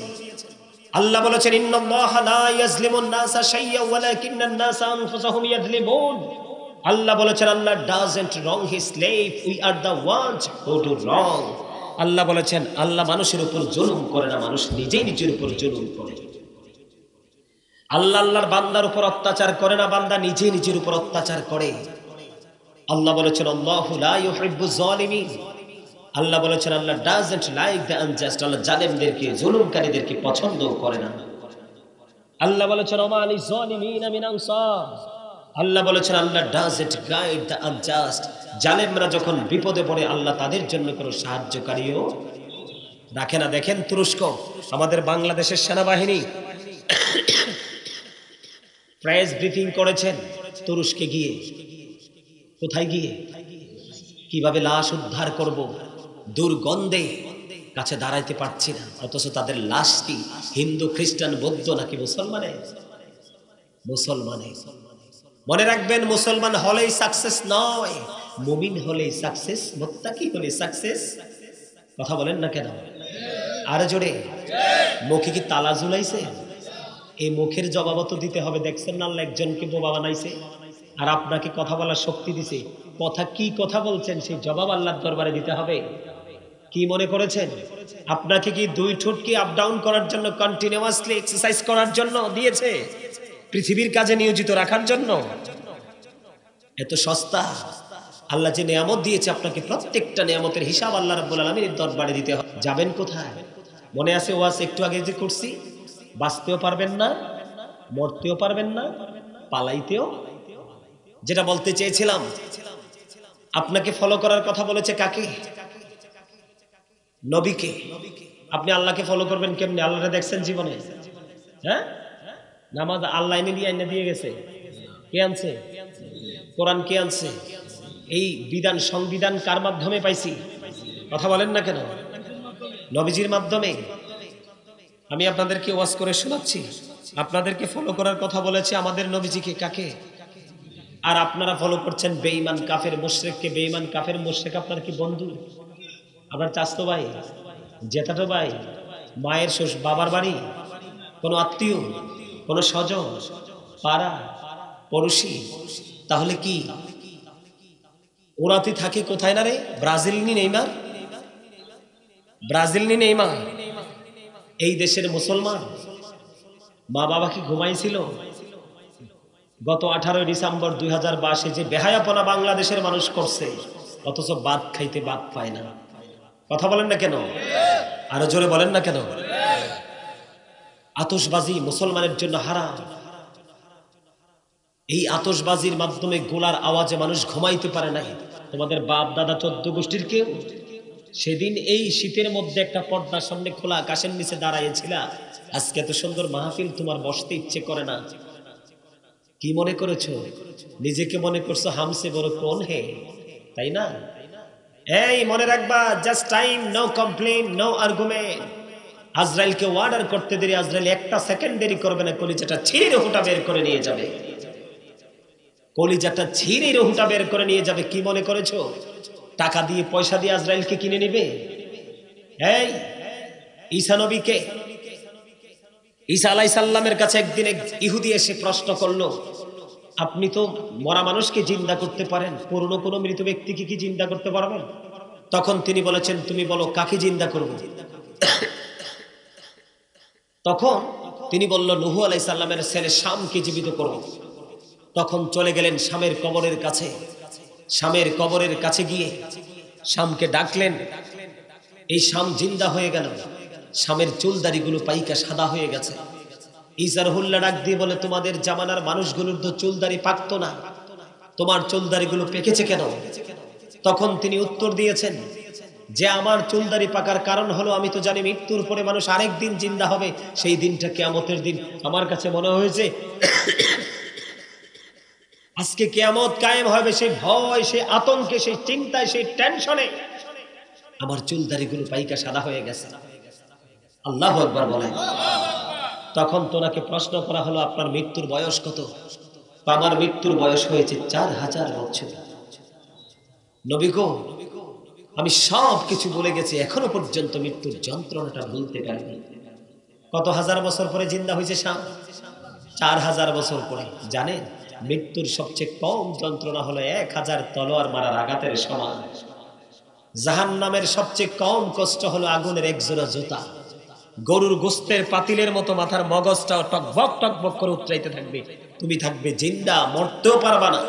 S1: আল্লাহ বলেছেন ইন্নাল্লাহা লা ইয়াজলিমুন নাসা শাইয়্যান ওয়ালাকিন্নান নাসা আনফুসাহুম ইয়াজলিমুন আল্লাহ বলেছেন Allah doesn't wrong his slave we are the ones who do wrong আল্লাহ বলেছেন আল্লাহ মানুষের উপর জুলুম করে না মানুষ নিজেই নিজের উপর জুলুম করে আল্লাহ আল্লাহর বান্দার উপর অত্যাচার করে না বান্দা নিজেই নিজের উপর অত্যাচার করে আল্লাহ বলেছেন আল্লাহু লা ইউহিব্বুজ জালিমিন আল্লাহ বলেছেন Allah doesn't like the unjust আল্লাহ জালেমদেরকে জুলুমকারীদেরকে পছন্দ করে না আল্লাহ বলেছেন ওমা লিজ জালিমিনা মিন আনসার আল্লাহ বলেছেন Allah doesn't guide the unjust জালেমরা যখন বিপদে পড়ে আল্লাহ তাদের জন্য কোনো সাহায্যকারীও রাখে না দেখেন তুরস্ক আমাদের বাংলাদেশের সেনাবাহিনী প্রেস ব্রিফিং করেছেন তুরস্কে গিয়ে কোথায় গিয়ে কিভাবে লাশ উদ্ধার করব দুর্গন্ধে কাছে দাঁড়াইতে পারছি না অথচ তাদের লাশ কি হিন্দু খ্রিস্টান বৌদ্ধ নাকি মুসলমানে মনে রাখবেন মুসলমান হলেই সাকসেস নয় মুমিন হলেই সাকসেস মুত্তাকি হলে সাকসেস কথা বলেন না কেন আরে জোরে মুখে কি তালা ঝুলাইছে এই মুখের জবাব তো দিতে হবে দেখছেন না আল্লাহ একজনকে বোবা বানাইছে আর আপনাকে কথা বলার শক্তি দিছে কথা কি কথা বলছেন সেই জবাব আল্লাহর দরবারে দিতে হবে কি মনে করেছেন আপনাকে কি দুই ঠোঁট কি আপ ডাউন করার জন্য কন্টিনিউয়াসলি এক্সারসাইজ করার জন্য দিয়েছে পৃথিবীর কাজে নিয়োজিত রাখার জন্য এত সস্তা আল্লাহ যে নিয়ামত দিয়েছে আপনাকে প্রত্যেকটা নিয়ামতের হিসাব আল্লাহ রাব্বুল আলামিনের দরবারে দিতে হবে যাবেন কোথায় মনে আছে ওয়াজ একটু আগে যে করছি বাঁচতেও পারবেন না মরতেও পারবেন না পালাইতেও যেটা বলতে চেয়েছিলাম, আপনাকে ফলো করার কথা বলেছে কাকে? নবীকে। আপনি আল্লাহকে ফলো করবেন কেমনে? আল্লাহরে দেখছেন জীবনে? হ্যাঁ, নামাজ আল্লাহ এনে দিয়ে গেছে। কে আনছে? কোরআন কে আনছে? এই বিধান সংবিধান কার মাধ্যমে পাইছি? কথা বলেন না কেন? নবীজির মাধ্যমে। আমি আপনাদেরকে ওয়াজ করে শোনাচ্ছি, আপনাদেরকে ফলো করার কথা বলেছে আমাদের নবীজিকে কাকে? আর আপনারা ফলো করছেন বেঈমান কাফের মুশরিককে। বেঈমান কাফের মুশরিক আপনার কি বন্ধু? আপনার চাচতো ভাই, জেঠাতো ভাই, মায়ের বাবার বাড়ি, কোনো আত্মীয়, কোনো স্বজন, পাড়া পড়োশি? তাহলে কি ওরাতে থাকে কোথায় না রে? ব্রাজিল নি নেইমার, ব্রাজিল নি নেইমার। এই দেশের মুসলমান মা বাবা কি ঘুমাইছিল? গত 18 ডিসেম্বর 2022 যে বেহায়াপনা বাংলাদেশের মানুষ করছে, অথচ বাদ খাইতে বাদ পায় না। কথা বলেন না কেন? আরো জোরে বলেন না কেন? আতশবাজি মুসলমানের জন্য হারাম। এই আতশবাজির মাধ্যমে গোলার আওয়াজে মানুষ ঘুমাইতে পারে নাই। তোমাদের বাপ দাদা 14 গোষ্ঠীর কেউ সেদিন এই শীতের মধ্যে একটা পর্দার সামনে খোলা আকাশের নিচে দাঁড়াইছিল। আজকে এত সুন্দর মাহফিল, তোমার বসতে ইচ্ছে করে না। কি মনে করেছো? নিজেকে মনে করছো হামসে বড় কোন হে, তাই না? এই মনে রাখবা, just time, no complain, no argument. আজরাইলকে অর্ডার করতে দেরি, আজরাইল একটা সেকেন্ড দেরি করবে না, কলিজাটা ছিঁড়ে রুহুটা বের করে নিয়ে যাবে। কলিজাটা ছিঁড়ে রুহুটা বের করে নিয়ে যাবে। কি মনে করেছো টাকা দিয়ে পয়সা দিয়ে আজরাইলকে কিনে নিবে? এই ঈসা নবীকে, ঈসা আলাইহিস সালামের কাছে একদিন এক ইহুদি এসে প্রশ্ন করলো, আপনি তো মরা মানুষকে জিন্দা করতে পারেন, পুরনো কোনো মৃত ব্যক্তিকে কি জিন্দা করতে পারবেন? তখন তিনি বলেছেন, তুমি বলো কাকে জিন্দা করব? তখন তিনি বলল, নূহ আলাইহিস সালামের ছেলে শামকে জীবিত করব। তখন চলে গেলেন শামের কবরের কাছে। শামের কবরের কাছে গিয়ে শামকে ডাকলেন। এই শাম জিন্দা হয়ে গেল। শামের চুলদারিগুলো পাইকা সাদা হয়ে গেছে। ঈসা রুহুল্লাহ ডাক দিয়ে বলে, তোমাদের জামানার মানুষগুলোর তো চুলদারি পাকতো না, তোমার চুলদারিগুলো পেকেছে কেন? তখন তিনি উত্তর দিয়েছেন যে আমার চুলদারি পাকার কারণ হলো, আমি তো জানি মৃত্যুর পরে মানুষ আরেক দিন জিন্দা হবে, সেই দিনটা কিয়ামতের দিন। আমার কাছে মনে হয়েছে আজকে কিয়ামত কায়েম হবে, সেই ভয়, সেই আতঙ্কে, সেই চিন্তায়, সেই টেনশনে আমার চুলদারিগুলো পাইকা সাদা হয়ে গেছে। আল্লাহু আকবার বলেন। তখন তোনাকে প্রশ্ন করা হলো, আপনার মৃত্যুর বয়স কত? আমার মৃত্যুর বয়স হয়েছে 4000 বছর। নবী গো, আমি সব কিছু বলে গেছি, এখনো পর্যন্ত মৃত্যুর যন্ত্রণাটা ভুলতে পারিনি। কত হাজার বছর পরে জিন্দা হয়েছে শাম? 4000 বছর পরে। জানেন মৃত্যুর সবচেয়ে কম যন্ত্রণা হলো 1000 তলোয়ার মারার আঘাতের সমান। জাহান্নামের সবচেয়ে কম কষ্ট হলো আগুনের একজোড়া জুতা। গরুর গোস্তের পাতিলের মতো মাথার মগজটাও টকবক টকবক করে উতরাইতে থাকবে। তুমি থাকবে জিন্দা, মরতেও পারবা না।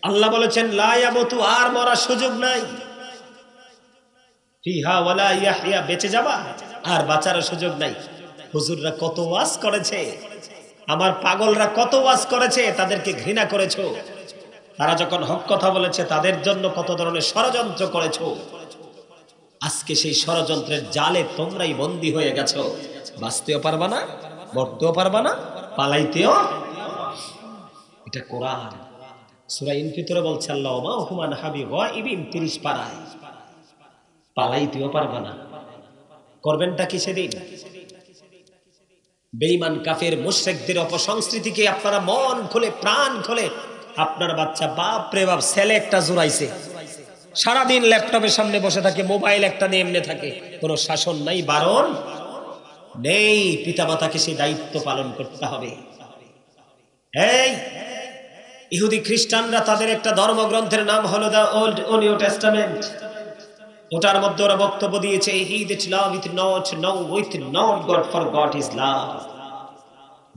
S1: আল্লাহ বলেছেন, লা ইয়ামুতু, আর মরার সুযোগ নাই। ফিহা ওয়ালা ইয়াহইয়া, বেঁচে যাবা আর বাঁচার সুযোগ নাই। হুজুররা কত ওয়াজ করেছে, আমার পাগলরা কত ওয়াজ করেছে, তাদেরকে ঘৃণা করেছো। তারা যখন হক কথা বলেছে তাদের জন্য কত ধরনের ষড়যন্ত্র করেছো। আজকে সেই ষড়যন্ত্রের জালে তোমরাই বন্দী হয়ে গেছো। বাঁচতেও পারবা না, মরতেও পারবা না, পালাইতেও। এটা কোরআন। সূরা ইনফিতরে বলছে আল্লাহ, মা হুমান হাবি গায়বিন, 30 পারায়। পালাইতেও পারবা না। করবেনটা কি সেদিন? বেঈমান কাফের মুশরিকদের অপসংস্কৃতিকে আপনারা মন খুলে প্রাণ খুলে, আপনার বাচ্চা বাপ রে বাপ ছেলে একটা জোড়াইছে, সারাদিন ল্যাপটপের সামনে বসে থাকে, মোবাইল একটা নিয়ে এমনি থাকে, কোনো শাসন নাই, বারণ নেই। পিতামাতাকে সেই দায়িত্ব পালন করতে হবে। এই ইহুদি খ্রিস্টানরা তাদের একটা ধর্মগ্রন্থের নাম হলো দা ওল্ড ও নিউ টেস্টামেন্ট। ওটার মধ্যে ওরা বক্তব্য দিয়েছে, he that loveth not knoweth not God, for God is love।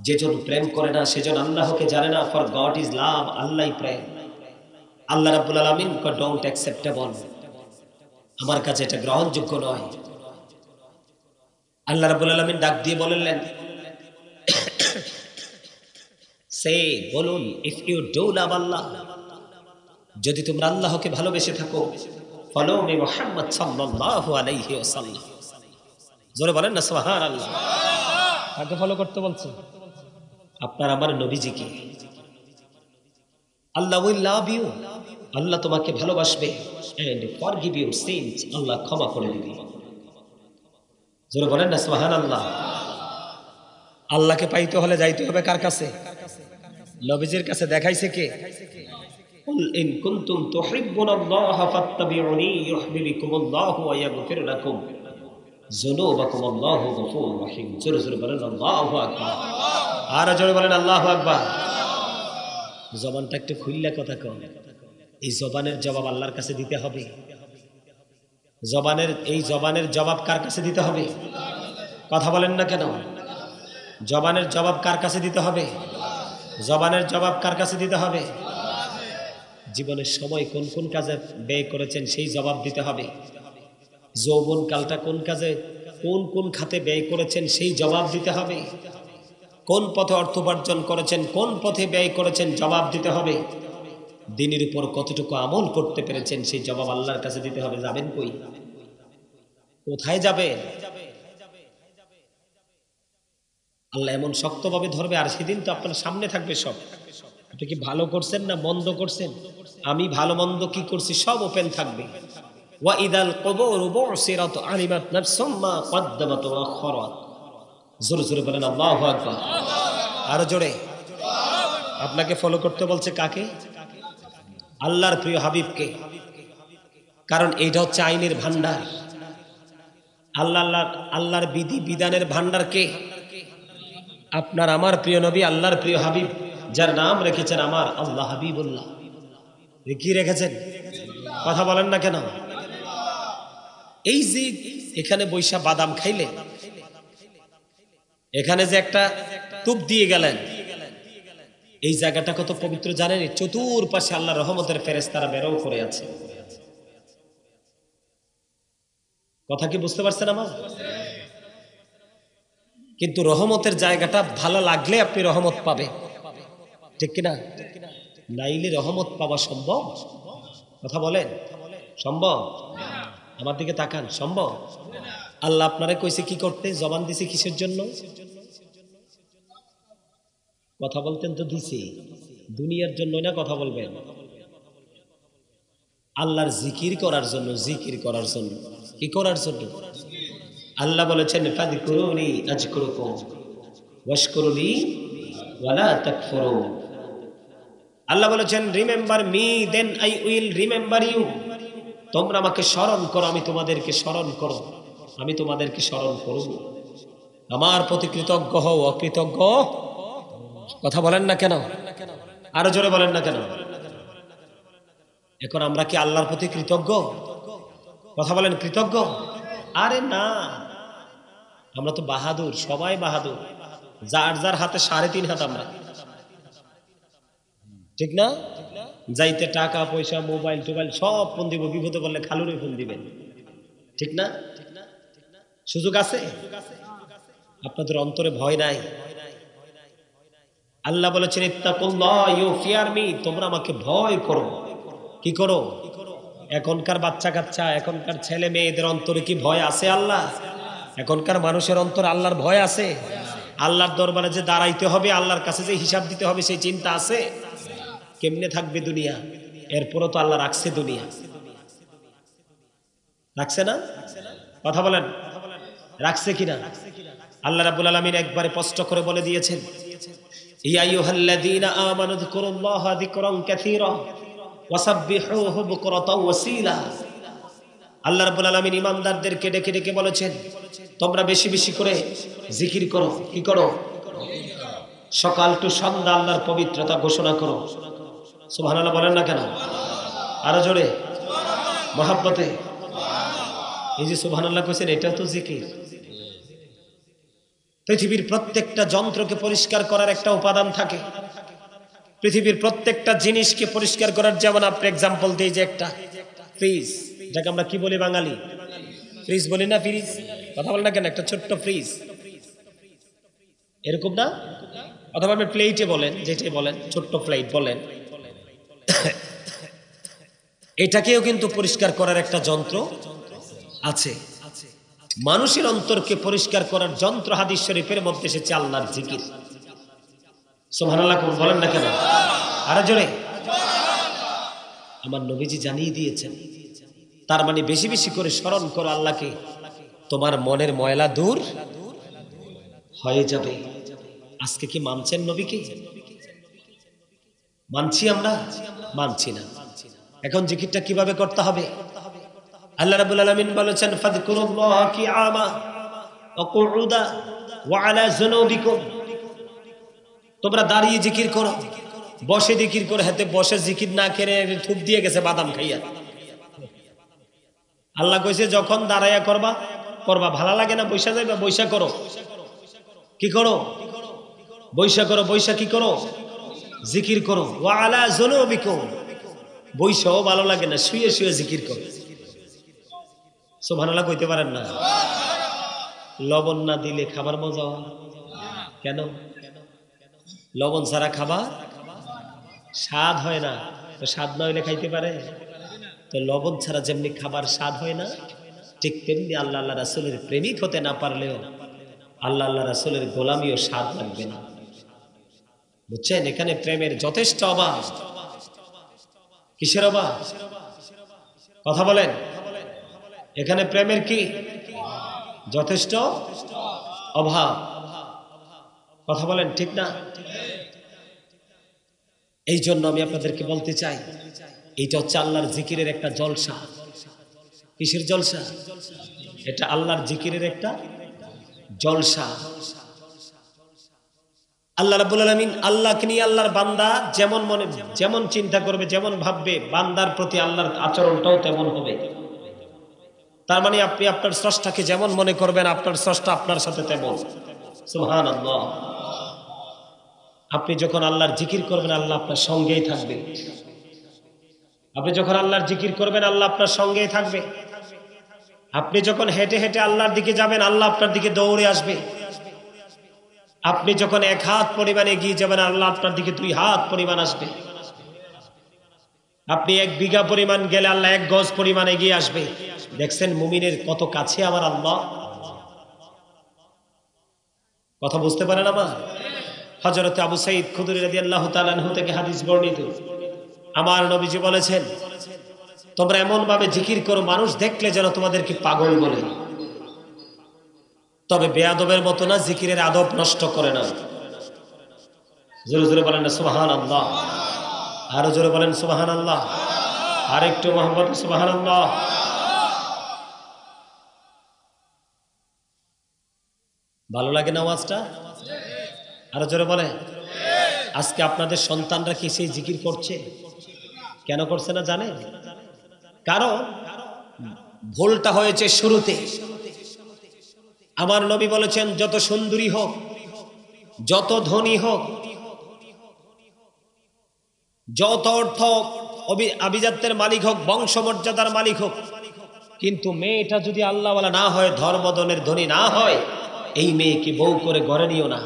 S1: যেজন প্রেম করে না সেজন আল্লাহকে জানে না, ফর গড ইজ লাভ, আল্লাহই প্রেম। আল্লাহ রাব্বুল আলামিন ডোন্ট অ্যাকসেপ্টেবল, আমার কাছে এটা গ্রহণযোগ্য নয়। আল্লাহ রাব্বুল আলামিন ডাক দিয়ে বললেন, সে বলুন, ইফ ইউ ডু লাভ আল্লাহ, যদি তোমরা আল্লাহকে ভালোবেসে থাকো, ফলো মি মুহাম্মদ সাল্লাল্লাহু আলাইহি ওয়াসাল্লাম। জোরে বলেন না সুবহানাল্লাহ। কাকে ফলো করতে বলছে? আপনার আমার নবীজিকে। আল্লাহ উইল লাভ ইউ, আল্লাহ তোমাকে ভালোবাসবে, এন্ড ফরগিভ ইউর সিনস, আল্লাহ ক্ষমা করে দিবে। জোরে বলেন না সুবহানাল্লাহ। আল্লাহকে পাইতে হলে যাইতে হবে কার কাছে? নবীজির কাছে। দেখাইছে কে? কুল ইন কুনতুম তুহিব্বুনাল্লাহা ফাত্তাবিউনি ইউহিব্বুকুমুল্লাহু ওয়া ইয়াগফির লাকুম যুনুবাকুম, আল্লাহু গফুরুর রহিম। জোরে জোরে বলেন আল্লাহু আকবার। আর জোরে বলেন আল্লাহু আকবার। জবানটা একটু খুললে কথা কম। এই জবানের জবাব আল্লাহর কাছে দিতে হবে। জবানের জবাব কার কাছে দিতে হবে? কথা বলেন না কেন? জবানের জবাব কার কাছে দিতে হবে? জবানের জবাব কার কাছে দিতে হবে? জীবনের সময় কোন কোন কাজে ব্যয় করেছেন সেই জবাব দিতে হবে। যৌবন কালটা কোন কাজে, কোন কোন খাতে ব্যয় করেছেন সেই জবাব দিতে হবে। কোন পথে অর্থ উপার্জন করেছেন, কোন পথে ব্যয় করেছেন, জবাব দিতে হবে। দিনের উপর কতটুকু আমল করতে পেরেছেন সেই জবাব আল্লাহর কাছে দিতে হবে। যাবেন কই? কোথায় যাবেন? আল্লাহ এমন শক্তভাবে ধরবে, আর সেদিন তো আপনার সামনে থাকবে সব। আপনি কি ভালো করছেন না মন্দ করছেন, আমি ভালো মন্দ কি করছি সব ওপেন থাকবে। ওয়া ইদাল কুবুর বুসিরাত আলিমাত নাফসুম মা কদ্দামাত ওয়া আখখারাত। জোরে জোরে বলেন আল্লাহু আকবার। আরো জোরে। আপনাকে ফলো করতে বলছে কাকে? আল্লাহর প্রিয় হাবিবকে। কারণ এইটা হচ্ছে আইনের ভান্ডার। আল্লাহর বিধি বিধানের ভান্ডার কে? আপনার আমার প্রিয় নবী, আল্লাহর প্রিয় হাবিব, যার নাম রেখেছেন আমার আল্লাহ হাবিবুল্লাহ। কি রেখেছেন? কথা বলেন না কেন? এই যে এখানে বৈশা বাদাম খাইলে, এখানে যে একটা টুপ দিয়ে গেলেন, এই জায়গাটা কত পবিত্র জানেন? চতুর্পাশে আল্লাহর রহমতের ফেরেশতারা বেরও করে আছে। কথা কি বুঝতে পারছেন আমার? কিন্তু রহমতের জায়গাটা ভালো লাগলে আপনি রহমত পাবেন, ঠিক কিনা? নাইলে রহমত পাওয়া সম্ভব? কথা বলেন, সম্ভব? আমার দিকে তাকান, সম্ভব? আল্লাহ আপনারে কইছে কি করতে? জবান দিছে কিসের জন্য? কথা বলতেন তো দিছে দুনিয়ার জন্য না, কথা বলবেন। আল্লাহর জিকির করার জন্য, জিকির করার জন্য। কি করার জন্য? আল্লাহ বলেছেন ফাযকুরুনি আযকুরুকুম ওয়াশকুরুলি ওয়ালা তাকফুরুন। আল্লাহ বলেছেন remember me then I will remember you. তোমরা আমাকে স্মরণ করো, আমি তোমাদেরকে স্মরণ করো, আমি তোমাদেরকে স্মরণ করব। আমার প্রতি কৃতজ্ঞ হও, অকৃতজ্ঞ কথা বলেন না কেন? আরো জোরে বলেন না কেন? এখন আমরা কি আল্লাহর প্রতি কৃতজ্ঞ? কথা বলেন, কৃতজ্ঞ? আরে না, আমরা তো বাহাদুর, সবাই বাহাদুর, যার যার হাতে 3.5 হাত আমরা, ঠিক না? যাইতে টাকা পয়সা মোবাইল টোবাইল সব ফোন দিব, বিপদে বললে খালুরে ফোন দিবেন, ঠিক না? সুযোগ আছে? আপনাদের অন্তরে ভয় নাই? আল্লাহ বলেছেন ইত্তাকুল্লাহ, ইউ ফিয়ার মি, তোমরা আমাকে ভয় করো। কি করো? এখনকার বাচ্চা কাচ্চা, এখনকার ছেলে মেয়েদের অন্তরে কি ভয় আছে আল্লাহ? এখনকার মানুষের অন্তরে আল্লাহর ভয় আছে? আল্লাহর দরবারে যে দাঁড়াইতে হবে, আল্লাহর কাছে যে হিসাব দিতে হবে, সেই চিন্তা আছে? কেমনে থাকবে দুনিয়া? এরপরও তো আল্লাহ রাখছে দুনিয়া, রাখছে না? কথা বলেন, রাখছে কিনা? আল্লাহ রাব্বুল আলামিন একবারে স্পষ্ট করে বলে দিয়েছেন, ইয়া আইয়ুহাল্লাযীনা আমানু যিকুরুল্লাহা যিকরান কাসীরা ওয়াসাব্বিহুহু বুকরাতাও ওয়াসীলা। আল্লাহ রাব্বুল আলামিন ঈমানদারদেরকে ডেকে ডেকে বলেছেন, তোমরা বেশি বেশি করে জিকির করো। কি করো? সকাল টু সন্ধ্যা আল্লাহর পবিত্রতা ঘোষণা করো। সুবহানাল্লাহ বলেন না কেন? আরো জোরে, মহব্বতে। এই যে সুবহানাল্লাহ কইছেন, এটা তো জিকির। পৃথিবীর প্রত্যেকটা যন্ত্রকে পরিষ্কার করার একটা উপাদান থাকে। পৃথিবীর প্রত্যেকটা জিনিসকে পরিষ্কার করার, যেমন আপনি এক্সাম্পল দিই যে একটা ফ্রিজ, যাকে আমরা কি বলি বাঙালি? ফ্রিজ বলি না? ফ্রিজ কথা বলেন না কেন? একটা ছোট্ট ফ্রিজ, এরকম না? অথবা আপনি প্লেটে বলেন, যেটাই বলেন, ছোট্ট প্লেট বলেন, এটাকেও কিন্তু পরিষ্কার করার একটা যন্ত্র আছে। মানুষের অন্তরকে পরিষ্কার করার যন্ত্র হাদিস শরীফের মধ্যে এসেছে আল্লাহর জিকির। সুবহানাল্লাহ বলেন না কেন? আরো জোরে। আমার নবীজি জানিয়ে দিয়েছেন, তার মানে বেশি বেশি করে স্মরণ করো আল্লাহকে, তোমার মনের ময়লা দূর হয়ে যাবে। আজকে কি মানছেন নবীকে? মানছি আমরা? মানছি না। এখন জিকিরটা কিভাবে করতে হবে? আল্লাহ রাব্বুল আলামিন বলেছেন, ফাযকুরুল্লাহা কিয়ামা ওয়া কুউদা ওয়া আলা যুনুবিকুম। তোমরা দাঁড়িয়ে জিকির করো, বসে জিকির করো। হাতে বসে জিকির না করে থুপ দিয়ে গেছে বাদাম খাইয়া। আল্লাহ কইছে যখন দাঁড়াইয়া করবা করবা, ভালো লাগে না বৈশা যাইবা, বৈশা করো। কি করো? বৈশা করো। বৈশা কি করো? জিকির করো। ওয়া আলা যুনুবিকুম, বৈশাও ভালো লাগে না, শুয়ে শুয়ে জিকির করো। সুবহানাল্লাহ কইতে পারেন না? লবণ না দিলে খাবার মজা হয় কেন? লবণ ছাড়া খাবার স্বাদ হয় না। তো স্বাদ না হইলে খাইতে পারে? তো লবণ ছাড়া যেমনি খাবার স্বাদ হয় না, ঠিক তেমনি আল্লাহ আল্লাহ রাসূলের প্রেমিক হতে না পারলেও আল্লাহ আল্লাহ রাসূলের গোলামিও স্বাদ লাগবে না। বুঝছেন? এখানে প্রেমের যথেষ্ট অভাব। কিসের অভাব? কথা বলেন। এখানে প্রেমের কি যথেষ্ট অভাব? কথা বলেন, ঠিক না? এই জন্য আমি আপনাদেরকে বলতে চাই, এইটা হচ্ছে আল্লাহর জিকিরের একটা জলসা। কিসের জলসা? এটা আল্লাহর জিকিরের একটা জলসা। আল্লাহ রাব্বুল আলামিন, আল্লাহকে নিয়ে আল্লাহর বান্দা যেমন মনে যেমন চিন্তা করবে, যেমন ভাববে, বান্দার প্রতি আল্লাহর আচরণটাও তেমন হবে। তার মানে আপনি আপনার স্রষ্টাকে যেমন মনে করবেন, আপনার স্রষ্টা আপনার সাথে তেমন। সুবহানাল্লাহ। আপনি যখন আল্লাহর জিকির করবেন, আল্লাহ আপনার সঙ্গেই থাকবে। আপনি যখন আল্লাহর জিকির করবেন, আল্লাহ আপনার সঙ্গেই থাকবে। আপনি যখন হেঁটে হেঁটে আল্লাহর দিকে যাবেন, আল্লাহ আপনার দিকে দৌড়ে আসবে। আপনি যখন 1 হাত পরিমাণ এগিয়ে যাবেন, আল্লাহ আপনার দিকে 2 হাত পরিমাণ আসবে। আপনি 1 বিঘা পরিমাণ গেলে আল্লাহ 1 গজ পরিমাণ এগিয়ে আসবে। দেখছেন মুমিনের কত কাছে আমার আল্লাহ। কথা বুঝতে পারেন আমার? হযরত আবু সাঈদ খুদরী রাদিয়াল্লাহু তাআলা আনহু থেকে হাদিস বর্ণিত, আমার নবীজি বলেছেন, তোমরা এমন ভাবে জিকির করো মানুষ দেখলে যেন তোমাদেরকে পাগল বলে, তবে বেয়াদবের মতো না, জিকিরের আদব নষ্ট করে না। জোরে জোরে বলেন না সুবহানাল্লাহ। আরো জোরে বলেন সুবহানাল্লাহ। আর একটু মহব্বত সুবহানাল্লাহ। ভালো লাগে না আওয়াজটা? আরো জোরে বলে। আজকে আপনাদের সন্তানরা কি সেই জিকির করছে? কেন করছে না জানেন? কারণ ভুলটা হয়েছে শুরুতে। আমার নবী বলেছেন, যত সুন্দরী হোক, যত ধনী হোক, যত অর্থ আভিজাত্যের মালিক হোক, বংশমর্যাদার মালিক হোক, কিন্তু মেয়েটা যদি আল্লাহওয়ালা না হয়, ধর্মদনের ধনী না হয়, এই মেয়েকে বউ করে ঘরে নিও না।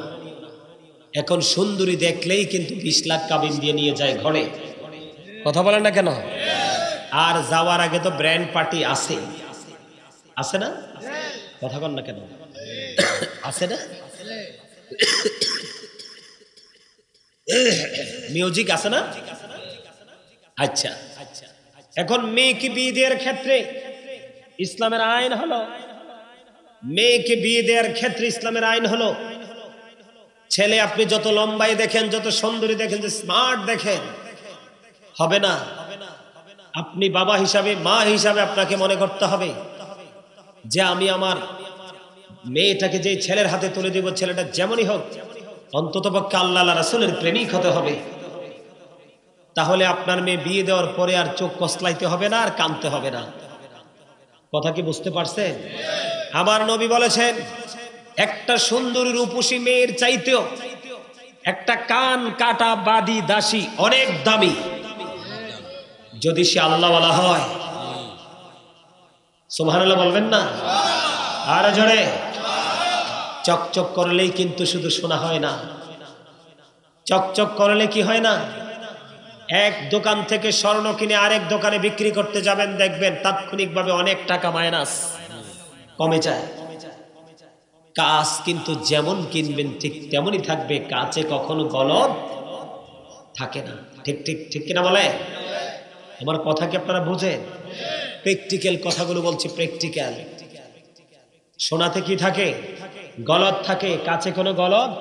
S1: এখন সুন্দরী দেখলেই কিন্তু 20 লাখ কাবিন দিয়ে নিয়ে যায় ঘরে। কথা বলেন না কেন? আর যাওয়ার আগে তো ব্র্যান্ড পার্টি আছে, আছে না? কথা বলেন না কেন? আছে না? মিউজিক আছে না? আচ্ছা, এখন মেয়েকে বিয়ে দেওয়ার ক্ষেত্রে ইসলামের আইন হলো, মেয়েকে বিয়ে দেওয়ার ক্ষেত্রে ইসলামের আইন হলো, ছেলে আপনি যত লম্বাই দেখেন, যত সুন্দরী দেখেন, যে স্মার্ট দেখেন, হবে না। আপনি বাবা হিসাবে, মা হিসাবে আপনাকে মনে করতে হবে যে আমি আমার মেয়েটাকে যে ছেলের হাতে তুলে দিব, ছেলেটা যেমনই হোক, অন্ততপক্ষে আল্লাহ রাসূলের প্রেমিক হতে হবে। তাহলে আপনার মেয়ে বিয়ে দেওয়ার পরে আর চোখ কসলাইতে হবে না, আর কাঁদতে হবে না। কথা কি বুঝতে পারছেন? আমার নবী বলেছেন, একটা সুন্দরী রূপসী মেয়ের চাইতেও একটা কান কাটা বাদী দাসী অনেক দামি, যদি সে আল্লাহওয়ালা হয়। সুবহানাল্লাহ বলবেন না? আর জোরে। চকচক করলেই কিন্তু শুধু সোনা হয় না, চকচক করলে কি হয় না, এক দোকান থেকে স্বর্ণ কিনে আরেক দোকানে বিক্রি করতে যাবেন, দেখবেন তাৎক্ষণিকভাবে অনেক টাকা মাইনাস কমে যায়। কাঁচ কিন্তু যেমন কিনবেন ঠিক তেমনই থাকবে, কাঁচে কখনো গলদ থাকে না। ঠিক ঠিক ঠিক কিনা বলে? আমার কথা কি আপনারা বুঝেন? প্র্যাকটিক্যাল কথাগুলো বলছি, প্র্যাকটিক্যাল। সোনাতে কি থাকে? গলদ থাকে। কাঁচে কোনো গলদ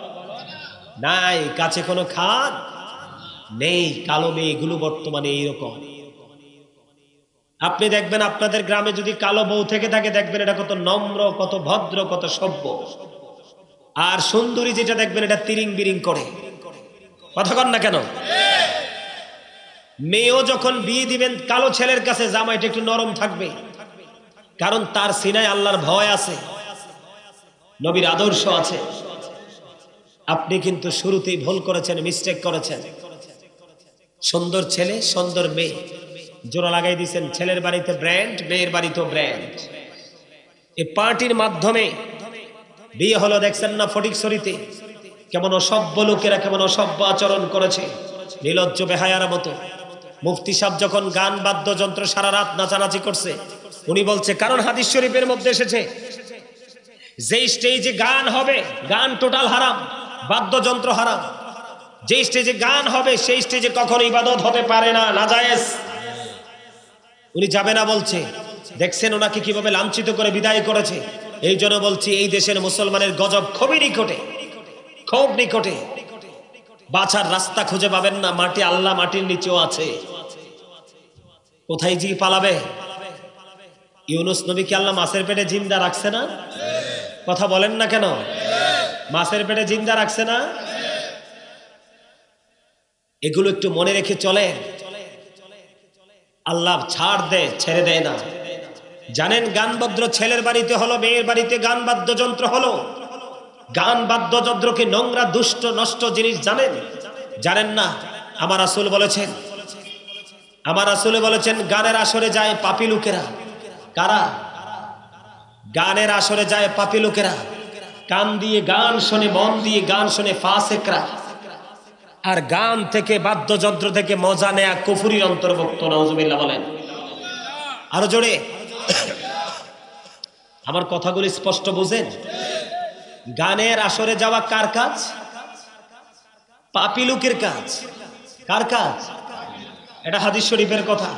S1: নাই, কাঁচে কোনো খাদ নেই। কালো মেয়েগুলো বর্তমানে এইরকম। আপনি দেখবেন আপনাদের গ্রামে যদি কালো বউ থেকে থাকে, দেখবেন এটা কত নম্র, কত ভদ্র, কত সভ্য। আর সুন্দরী যেটা দেখবেন এটা তিরিং বিরিং করে। কথা কন না কেন? মেয়েও যখন বিয়ে দিবেন কালো ছেলের কাছে, জামাইটা একটু নরম থাকবে, কারণ তার সিনায় আল্লাহর ভয় আছে, নবীর আদর্শ আছে। আপনি কিন্তু শুরুতেই ভুল করেছেন, মিস্টেক করেছেন। সুন্দর ছেলে, সুন্দর মেয়ে জোড়া লাগাই দিয়েছেন। ছেলের বাড়িতে ব্র্যান্ড, মেয়ের বাড়িতেও ব্র্যান্ড। এই পার্টির মাধ্যমে বিয়ে হলো। দেখছেন না ফটিকছড়িতে কেমন অসভ্য লোকেরা কেমন অসভ্য আচরণ করেছে, নির্লজ্জ বেহায়ার মতো। মুফতি সাহেব যখন গান বাদ্যযন্ত্র সারা রাত নাচানাচি করছে, উনি বলছে কারণ হাদিস শরীফের মধ্যে এসেছে যে স্টেজে গান হবে, গান টোটাল হারাম, বাদ্যযন্ত্র হারাম। যে স্টেজে গান হবে সেই স্টেজে কখনো ইবাদত হতে পারে না, নাজায়েজ। উনি যাবে না বলছে। দেখছেন ওনাকে কিভাবে লাঞ্ছিত করে বিদায় করেছে। এই জন্য বলছি, এই দেশের মুসলমানের গজব খুবই নিকটে, খুব নিকটে। বাঁচার রাস্তা খুঁজে পাবেন না। মাটি আল্লাহ মাটির নিচেও আছে। কোথায় জি পালাবে? ইউনুস নবীকে আল্লাহ মাছের পেটে জিন্দা রাখছে না? কথা বলেন না কেন? মাছের পেটে জিন্দা রাখছে না? এগুলো একটু মনে রেখে চলে। আল্লাহ ছাড় দেয়, ছেড়ে দেয় না। জানেন গানবাদ্য ছেলের বাড়িতে হলো, মেয়ের বাড়িতে গান বাদ্যযন্ত্র হলো। গান বাদ্যযন্ত্র কি নোংরা, দুষ্ট, নষ্ট জিনিস জানেন? জানেন না? আমার রাসূল বলেছেন, আমার রাসূল বলেছেন গানের আসরে যায় পাপী লোকেরা। কারা? গানের আসরে যায় পাপী লোকেরা। কান দিয়ে গান শোনে, মন দিয়ে গান শোনে ফাসেকরা। আর গান থেকে, বাদ্যযন্ত্র থেকে মজা নেয়া কুফরির অন্তর্ভুক্ত। নাউজুবিল্লাহ বলেন আরো জোরে। আমার কথাগুলো স্পষ্ট বুঝেন? গানের আসরে যাওয়া কার কাজ? পাপী লোকের কাজ। কার কাজ? এটা হাদিস শরীফের কথা।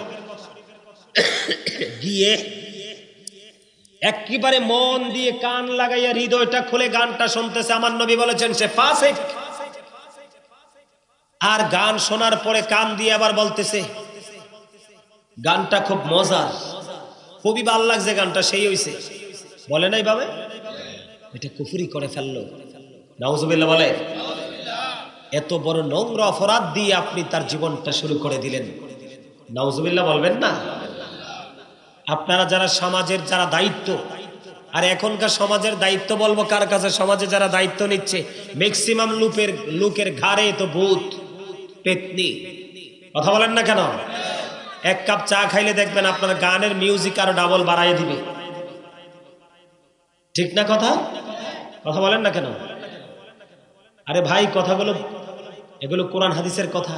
S1: গিয়ে একেবারে মন দিয়ে কান লাগাইয়া হৃদয়টা খুলে গানটা শুনতেছে, আমার নবী বলেছেন সে ফাসিক। আর গান শোনার পরে কান দিয়ে আবার বলতেছে গানটা খুব মজার, খুবই ভালো লাগছে গানটা, সেই হইছে। বলে নাই ভাবে এটা কুফরি করে ফেললো। নাউজুবিল্লাহ বলে। এত বড় নোংরা অপরাধ দিয়ে আপনি তার জীবনটা শুরু করে দিলেন। নাউজুবিল্লাহ বলবেন না? আপনারা যারা সমাজের যারা দায়িত্ব, আর এখনকার সমাজের দায়িত্ব বলবো কার কাছে? সমাজে যারা দায়িত্ব নিচ্ছে ম্যাক্সিমাম লোকের ঘাড়ে তো ভূত পেতনি। কথা বলেন না কেন? এক কাপ চা খাইলে দেখবেন আপনার গানের মিউজিক আরো ডাবল বাড়াইয়ে দিবে। ঠিক না কথা? কথা বলেন না কেন? আরে ভাই কথাগুলো, এগুলো কোরআন হাদিসের কথা।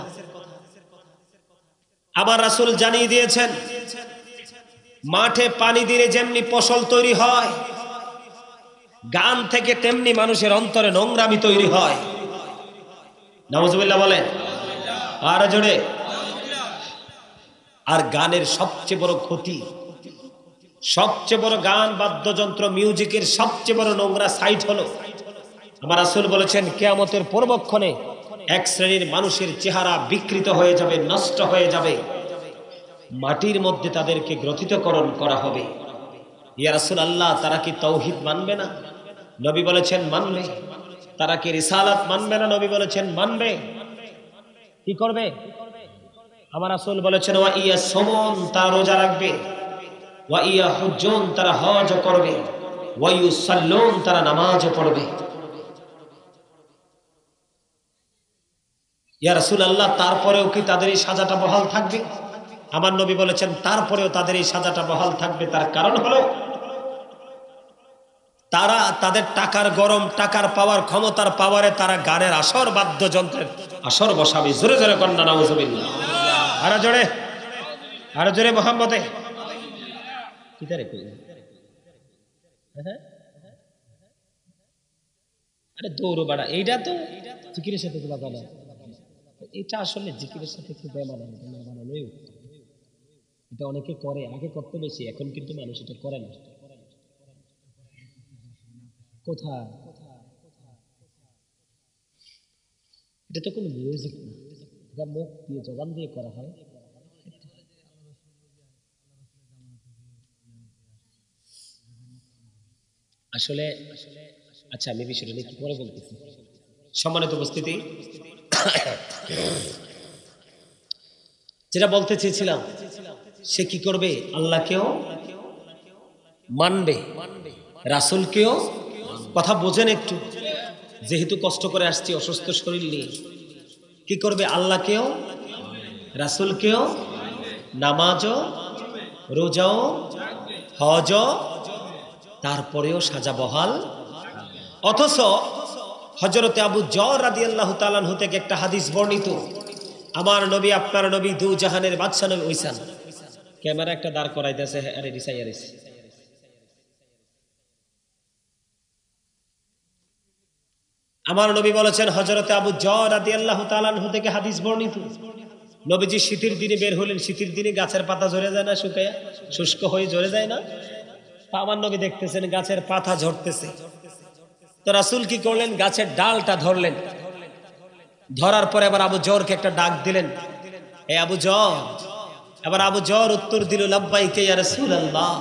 S1: আবার রাসূল জানিয়ে দিয়েছেন মাঠে পানি দিলে যেমনি ফসল তৈরি হয়, গান থেকে তেমনি মানুষের অন্তরে নোংরামি তৈরি হয়। নাউজুবিল্লাহ বলেন আর জোরে। আর গানের সবচেয়ে বড় ক্ষতি, সবচেয়ে বড় গান বাদ্যযন্ত্র মিউজিকের সবচেয়ে বড় নোংরা সাইট হলো, আমার রাসূল বলেছেন কিয়ামতের পূর্বক্ষণে এক শ্রেণীর মানুষের চেহারা বিকৃত হয়ে যাবে, নষ্ট হয়ে যাবে, মাটির মধ্যে তাদেরকে গ্রথিতকরণ করা হবে। ইয়া রাসূলুল্লাহ, তারা কি তাওহীদ মানবে না? নবী বলেছেন মানবে। তারা কি রিসালাত মানবে না? নবী বলেছেন মানবে। কি করবে? আমার রাসূল বলেছেন ওয়া ইয়াসুমুন, তারা রোজা রাখবে, ওয়া ইয়াহুজ্জুন, তারা হজ করবে, ওয়া ইউসাল্লুন, তারা নামাজ পড়বে। ইয়া রাসূলুল্লাহ, তারপরেও কি তাদের এই সাজাটা বহাল থাকবে? আমার নবী বলেছেন তারপরেও তাদের এই সাজাটা বহাল থাকবে। তার কারণ হলো তারা তাদের টাকার গরম, টাকার পাওয়ার, ক্ষমতার পাওয়ারে তারা গানের আসর, বাদ্যযন্ত্রের আসর বসাবে। জোরে জোরে কন্যা নাউজুবিল্লাহ। আরো জোরে, আরো জোরে মোহাম্মদে। আরে দৌড়ো বাড়া, এইটা তো জিকিরের সাথে তো বাবা না, এটা আসলে জিকিরের সাথে একটু বেমানানো, না বানানোই উত্তম। এটা অনেকে করে, আগে করতে বেশি, এখন কিন্তু মানুষ এটা করে না। কোথায়? এটা তো কোনো মিউজিক না, এটা মুখ দিয়ে, জবান দিয়ে করা হয়। আসলে আচ্ছা, আমি বিষয়টা নিয়ে কি করে বলতেছি। সম্মানিত উপস্থিতি, যেটা বলতে চেয়েছিলাম, সে কি করবে? আল্লাহকেও মানবে, রাসূলকেও। কথা বোঝেন একটু, যেহেতু কষ্ট করে আসছি অসুস্থ শরীর নিয়ে। কি করবে? আল্লাহকেও, রাসূলকেও, নামাজও, রোজাও, হজও, তারপরেও সাজা বহাল। অথচ হযরতে আবু যর রাদিয়াল্লাহু তাআলা আনহু থেকে একটা হাদিস বর্ণিত, আমার নবী, আপনার নবী, দু জাহানের বাদশা নবী ওইসান। ক্যামেরা একটা দাঁড় করাইতেছে, আরে রিসাইয়ারিস। আমার নবী বলেছেন, হযরতে আবু যর রাদিয়াল্লাহু তাআলা আনহু থেকে হাদিস বর্ণিত, নবীজি শীতের দিনে বের হলেন। শীতের দিনে গাছের পাতা ঝরে যায় না, শুকায় শুষ্ক হয়ে ঝরে যায় না? আমার নবী দেখতেছেন গাছের পাতা ঝরতেছে। তো রাসূল কি করলেন? গাছের ডালটা ধরলেন। ধরার পরে আবার আবু যরকে একটা ডাক দিলেন, এ আবু যর। আবার আবু যর উত্তর দিল, লাব্বাইকা ইয়া রাসূলুল্লাহ।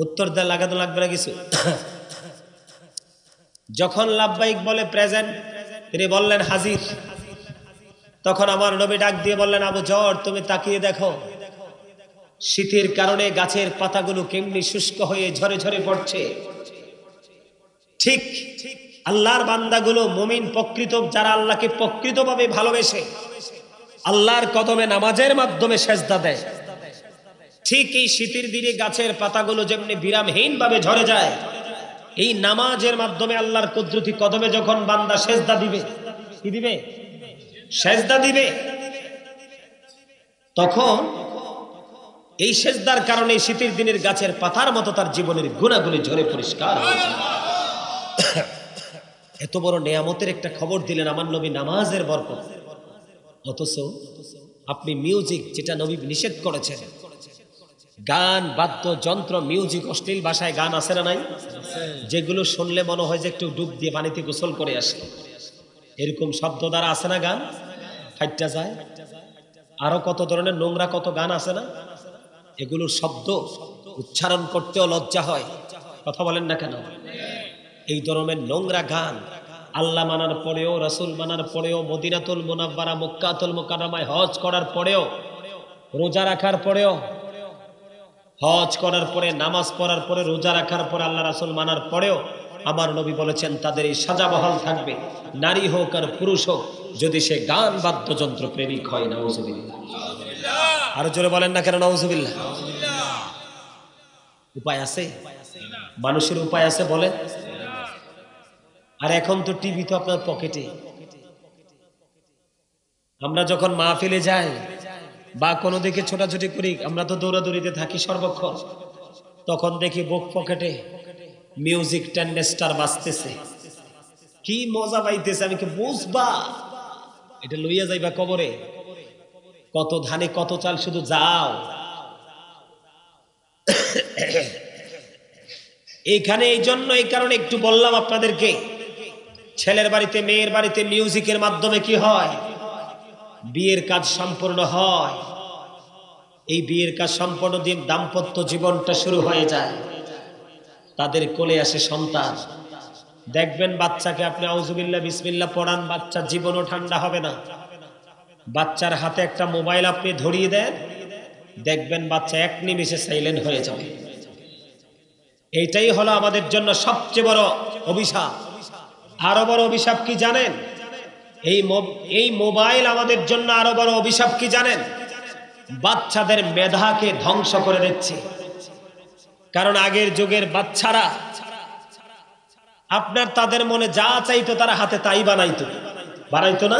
S1: উত্তর দেওয়া লাগাতে লাগবে না কিছু। যখন লাব্বাইক বলে প্রেজেন্ট, তিনি বললেন হাজির। তখন আমার নবী ডাক দিয়ে বললেন, আবু যর, তুমি তাকিয়ে দেখো, শীতের কারণে গাছের পাতাগুলো কেমনি শুষ্ক হয়ে ঝরে ঝরে পড়ছে। ঠিক আল্লাহর বান্দাগুলো, মুমিন প্রকৃত, যারা আল্লাহকে প্রকৃতভাবে ভালোবেসে আল্লাহর কদমে নামাজের মাধ্যমে সেজদা দেয়, ঠিক এই শীতের দিনে গাছের পাতাগুলো যেমনি বিরামহীন ভাবে ঝরে যায়, এই নামাজের মাধ্যমে আল্লাহর কুদরতি কদমে যখন বান্দা সেজদা দিবে, কি দিবে? সেজদা দিবে, তখন এই সেজদার কারণে শীতের দিনের গাছের পাতার মতো তার জীবনের গুণাগুলি ঝরে পরিষ্কার হয়ে যায়। এত বড় নেয়ামতের একটা খবর দিলেন আমার নবী, নামাজের বরকত। অথচ আপনি মিউজিক, যেটা নবী নিষেধ করেছেন, গান, বাদ্যযন্ত্র, মিউজিক, অশ্লীল ভাষায় গান আছে না নাই? যেগুলো শুনলে মনে হয় যে একটু ডুব দিয়ে পানিতে গোসল করে আসে, এরকম শব্দ দ্বারা আছে না গান? ফাইটটা যায়। আরো কত ধরনের নোংরা কত গান আছে না? এগুলোর শব্দ উচ্চারণ করতেও লজ্জা হয়। কথা বলেন না কেন? এই ধরনের নোংরা গান আল্লাহ মানার পরেও, রাসূল মানার পরেও, মদিনাতুল মুনাওয়ারা, মক্কাতুল মুকাররমায় হজ করার পরেও, রোজা রাখার পরেও, হজ করার পরে, নামাজ পড়ার পরে, রোজা রাখার পরে, আল্লাহ রাসূল মানার পরেও আমার নবী বলেছেন তাদের এই সাজা বহাল থাকবে, নারী হোক আর পুরুষ হোক, যদি সে গান বাদ্যযন্ত্র প্রেমিক হয়। নাউজুবিল্লাহ। আরো জোরে বলেন না কেন নাউজুবিল্লাহ? উপায় আছে? মানুষের উপায় আছে বলেন? আর এখন তো টিভি তো আপনার পকেটে। আমরা যখন মাহফিলে যাই বা কোনো দিকে ছোটাছুটি করি, আমরা তো দৌড়াদৌড়িতে থাকি সর্বক্ষণ, তখন দেখি বুক পকেটে মিউজিক টেন্ডেস্টার বাজতেছে। কি মজা পাইতেছে, আমি কি বুঝবা? এটা লইয়া যাইবা কবরে, কত ধানে কত চাল, শুধু যাও। এইখানে এই জন্য, এই কারণে একটু বললাম আপনাদেরকে, ছেলের বাড়িতে, মেয়ের বাড়িতে মিউজিকের মাধ্যমে কি হয়? বিয়ের কাজ সম্পূর্ণ হয়। এই বিয়ের কাজ সম্পূর্ণ দিয়ে দাম্পত্য জীবনটা শুরু হয়ে যায়, তাদের কোলে আসে সন্তান। দেখবেন বাচ্চাকে আপনি আউযুবিল্লাহ বিসমিল্লাহ পড়ান, বাচ্চার জীবনও ঠান্ডা হবে না। বাচ্চার হাতে একটা মোবাইল আপনি ধরিয়ে দেন, দেখবেন বাচ্চা এক নিমিষে সাইলেন্ট হয়ে যাবে। এইটাই হলো আমাদের জন্য সবচেয়ে বড় অভিশাপ। আরো বড় অভিশাপ কি জানেন? এই মোবাইল আমাদের জন্য আরো বড় অভিশাপ কি জানেন? বাচ্চাদের মেধাকে ধ্বংস করে দিচ্ছে। কারণ আগের যুগের বাচ্চারা আপনার তাদের মনে যা চাইতো তারা হাতে তাই বানাইতো, বানাইতো না?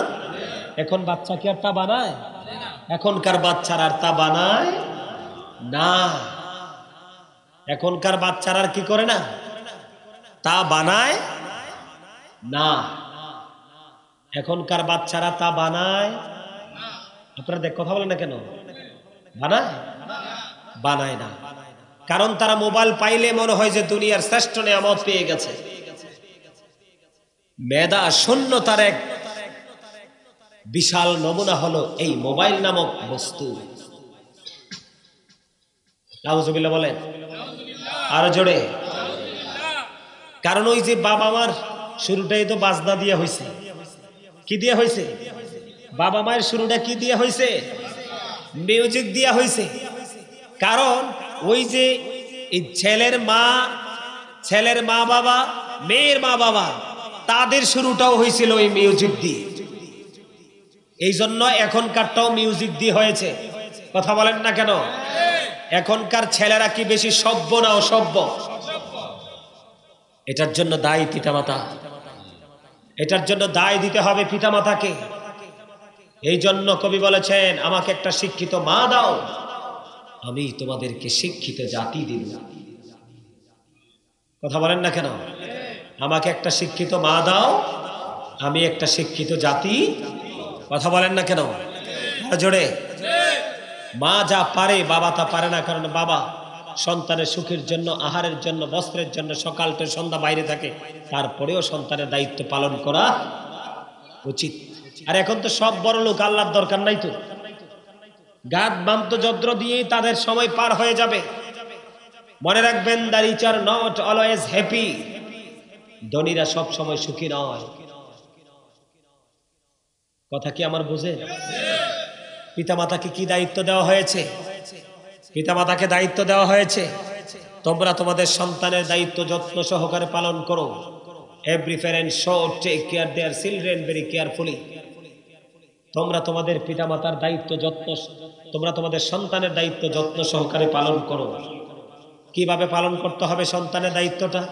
S1: এখন বাচ্চা কি আর তা বানায়? এখনকার বাচ্চারা আর তা বানায় না। এখনকার বাচ্চারা আর কি করে না, তা বানায় না। এখনকার বাচ্চারা তা বানায়, আপনারা দেখ কথা বলেন না কেন? বানায়? বানায় না। কারণ তারা মোবাইল পাইলে মনে হয় যে দুনিয়ার শ্রেষ্ঠ নিয়ামত পেয়ে গেছে। মেধা শূন্যতার এক বিশাল নমুনা হলো এই মোবাইল নামক বস্তু। নাউজুবিল্লাহ বলেন, আরো জোরে। কারণ ওই যে বাবা মার শুরুটাই তো বাজনা দিয়ে হয়েছে। কি দিয়ে হয়েছে? বাবা মায়ের শুরুটা কি দিয়ে হয়েছে? মিউজিক দিয়া হয়েছে। কারণ ওই যে এই ছেলের মা বাবা, মেয়ের মা বাবা, তাদের শুরুটাও হয়েছিল ওই মিউজিক দিয়ে। এই জন্য এখনকারটাও মিউজিক দিয়ে হয়েছে। কথা বলেন না কেন? এখনকার ছেলেরা কি বেশি সভ্য না অসভ্য? এটার জন্য দায়ী পিতামাতা, এটার জন্য দায় দিতে হবে পিতামাতাকে। এই জন্য কবি বলেছেন, আমাকে একটা শিক্ষিত মা দাও, আমি তোমাদেরকে শিক্ষিত জাতি দিব। কথা বলেন না কেন? আমাকে একটা শিক্ষিত মা দাও, আমি একটা শিক্ষিত জাতি। কথা বলেন না কেন? জোরে। মা যা পারে বাবা তা পারে না। কারণ বাবা সন্তানের সুখের জন্য, আহারের জন্য, বস্ত্রের জন্য সকাল থেকে সন্ধ্যা বাইরে থাকে, তারপরেও সন্তানের দায়িত্ব পালন করা উচিত। আর এখন তো সব বড় লোক, আল্লাহর দরকার নাই তো। গাদ বান্ত যন্ত্র দিয়েই তাদের সময় পার হয়ে যাবে। মনে রাখবেন, the rich are not always happy. ধনীরা সব সময় সুখী নয়। কথা কি আমার বুঝে? পিতামাতাকে কি দায়িত্ব দেওয়া হয়েছে? পিতামাতাকে দায়িত্ব দেওয়া হয়েছে, তোমরা তোমাদের সন্তানের দায়িত্ব যত্ন সহকারে পালন করো। Every parent should take care their children very carefully. তোমরা তোমাদের পিতামাতার দায়িত্ব যত্ন, তোমরা তোমাদের সন্তানের দায়িত্ব যত্ন সহকারে পালন করো। কিভাবে পালন করতে হবে সন্তানের দায়িত্বটা?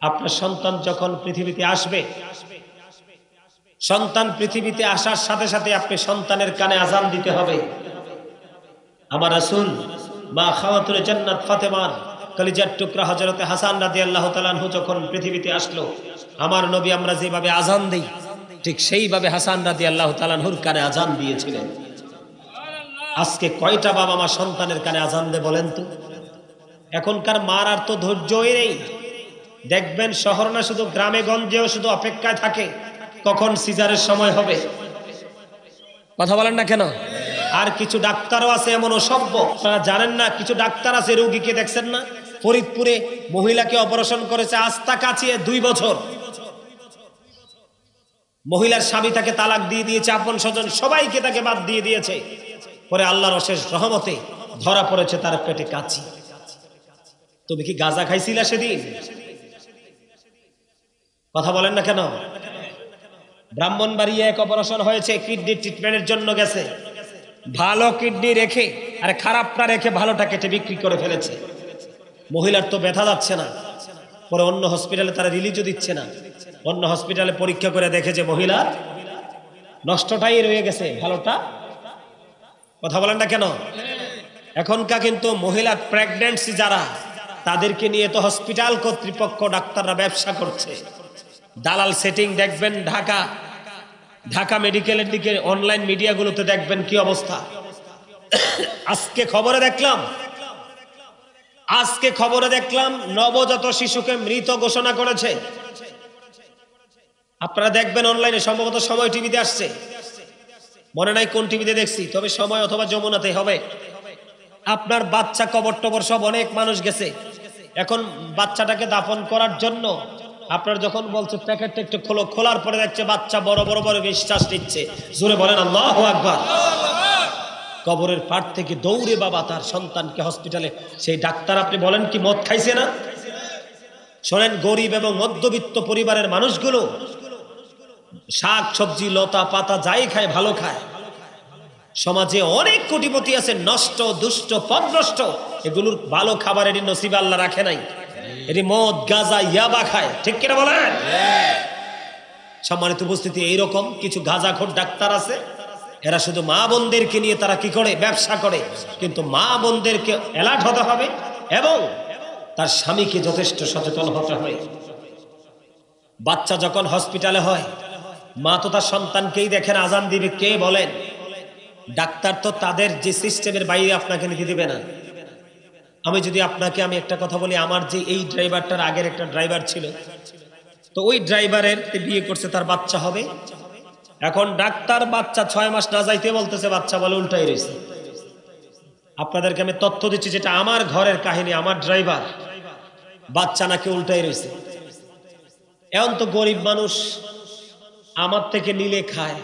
S1: আপনার সন্তান যখন পৃথিবীতে আসবে, সন্তান পৃথিবীতে আসার সাথে সাথে আপনি সন্তানের কানে আযান দিতে হবে। আমার রাসূল মা খাওয়াতুল জান্নাত ফাতেমার কলিজার টুকরা হযরত হাসান রাদিয়াল্লাহু তাআলা আনহু যখন পৃথিবীতে আসলো, আমার নবী আমরা যেভাবে আযান দেই ঠিক সেইভাবে হাসান রাদিয়াল্লাহু তাআলা আনহুর কানে আযান দিয়েছিলেন। আজকে কয়টা বাবা মা সন্তানের কানে আযান দেয় বলেন তো? এখনকার মার আর তো ধৈর্যই নেই। দেখবেন শহর না শুধু গ্রামে গঞ্জেও শুধু অপেক্ষায় থাকে কখন সিজারের সময় হবে। কথা বলেন না কেন? আর কিছু ডাক্তারও আছে এমন অসভ্য, আপনারা জানেন না, কিছু ডাক্তার আছে রোগীকে দেখছেন না, ফরিদপুরে মহিলাকে অপারেশন করেছে আস্থা কাছিয়ে 2 বছর। মহিলার স্বামী তাকে তালাক দিয়ে দিয়েছে, আপন স্বজন সবাইকে তাকে বাদ দিয়ে দিয়েছে। পরে আল্লাহর অশেষ রহমতে ধরা পড়েছে তার পেটে কাঁচি। তুমি কি গাঁজা খাইছিলা সেদিন? কথা বলেন না কেন? ব্রাহ্মণবাড়িয়া এক অপারেশন হয়েছে, কিডনি ট্রিটমেন্টের জন্য গেছে, ভালো কিডনি রেখে আর খারাপটা রেখে ভালোটা কেটে বিক্রি করে ফেলেছে। মহিলার তো ব্যথা যাচ্ছে না। পরে অন্য হসপিটালে তারা রিলিজও দিচ্ছে না। অন্য হসপিটালে পরীক্ষা করে দেখে যে মহিলার নষ্টটাই রয়ে গেছে, ভালোটা। কথা বলেন না কেন? এখনকার কিন্তু মহিলা প্রেগন্যান্সি যারা, তাদেরকে নিয়ে তো হসপিটাল কর্তৃপক্ষ ডাক্তাররা ব্যবসা করছে। দালাল সেটিং দেখবেন ঢাকা মেডিকেলের দিকে অনলাইন মিডিয়াগুলোতে দেখবেন কি অবস্থা। আজকে খবরে দেখলাম নবজাত শিশুকে মৃত ঘোষণা করেছে। আপনারা দেখবেন অনলাইনে, সম্ভবত সময় টিভিতে আসছে, মনে নাই কোন টিভিতে দেখছি, তবে সময় অথবা যমুনাতে হবে। আপনার বাচ্চা কবর টবর সব অনেক মানুষ গেছে। এখন বাচ্চাটাকে দাফন করার জন্য আপনার যখন বলছে প্যাকেটটা একটু খোলো, খোলার পরে দেখছে বাচ্চা বড় নিঃশ্বাস নিচ্ছে। জোরে বলেন আল্লাহু আকবার। কবরের পাড় থেকে দৌড়ে বাবা তার সন্তানকে হসপিটালে, সেই ডাক্তার আপনি বলেন কি মদ খাইছে না? শোনেন, গরিব এবং মধ্যবিত্ত পরিবারের মানুষগুলো শাক সবজি লতা পাতা যাই খায় ভালো খায়। সমাজে অনেক কোটিপতি আছে নষ্ট দুষ্ট পথভ্রষ্ট, এগুলোর ভালো খাবারের নসিব আল্লাহ রাখে নাই। এটি মদ গাঁজা ইয়াবা খায়, ঠিক কিনা বলেন? সম্মানিত উপস্থিতি, এইরকম কিছু গাঁজাখোর ডাক্তার আছে, এরা শুধু মা বোনদেরকে নিয়ে তারা কি করে, ব্যবসা করে। কিন্তু মা বোনদেরকে অ্যালার্ট হতে হবে এবং তার স্বামীকে যথেষ্ট সচেতন হতে হবে। বাচ্চা যখন হসপিটালে হয়, মা তো তার সন্তানকেই দেখেন আজান দিবে কে বলেন? ডাক্তার তো তাদের যে সিস্টেমের বাইরে আপনাকে নিতে দিবে না। আমি যদি আপনাকে আমি একটা কথা বলি, আমার যে এই ড্রাইভারটার আগের একটা ড্রাইভার ছিল, তো ওই ড্রাইভারের বিয়ে করছে, তার বাচ্চা হবে। এখন ডাক্তার বাচ্চা 6 মাস না যাইতে বলতেছে, বাচ্চা বলে উল্টাই রয়েছে। আপনাদেরকে আমি তথ্য দিচ্ছি, যেটা আমার ঘরের কাহিনী। আমার ড্রাইভার বাচ্চা নাকি উল্টাই রয়েছে। এখন তো গরিব মানুষ, আমার থেকে নিলে খায়।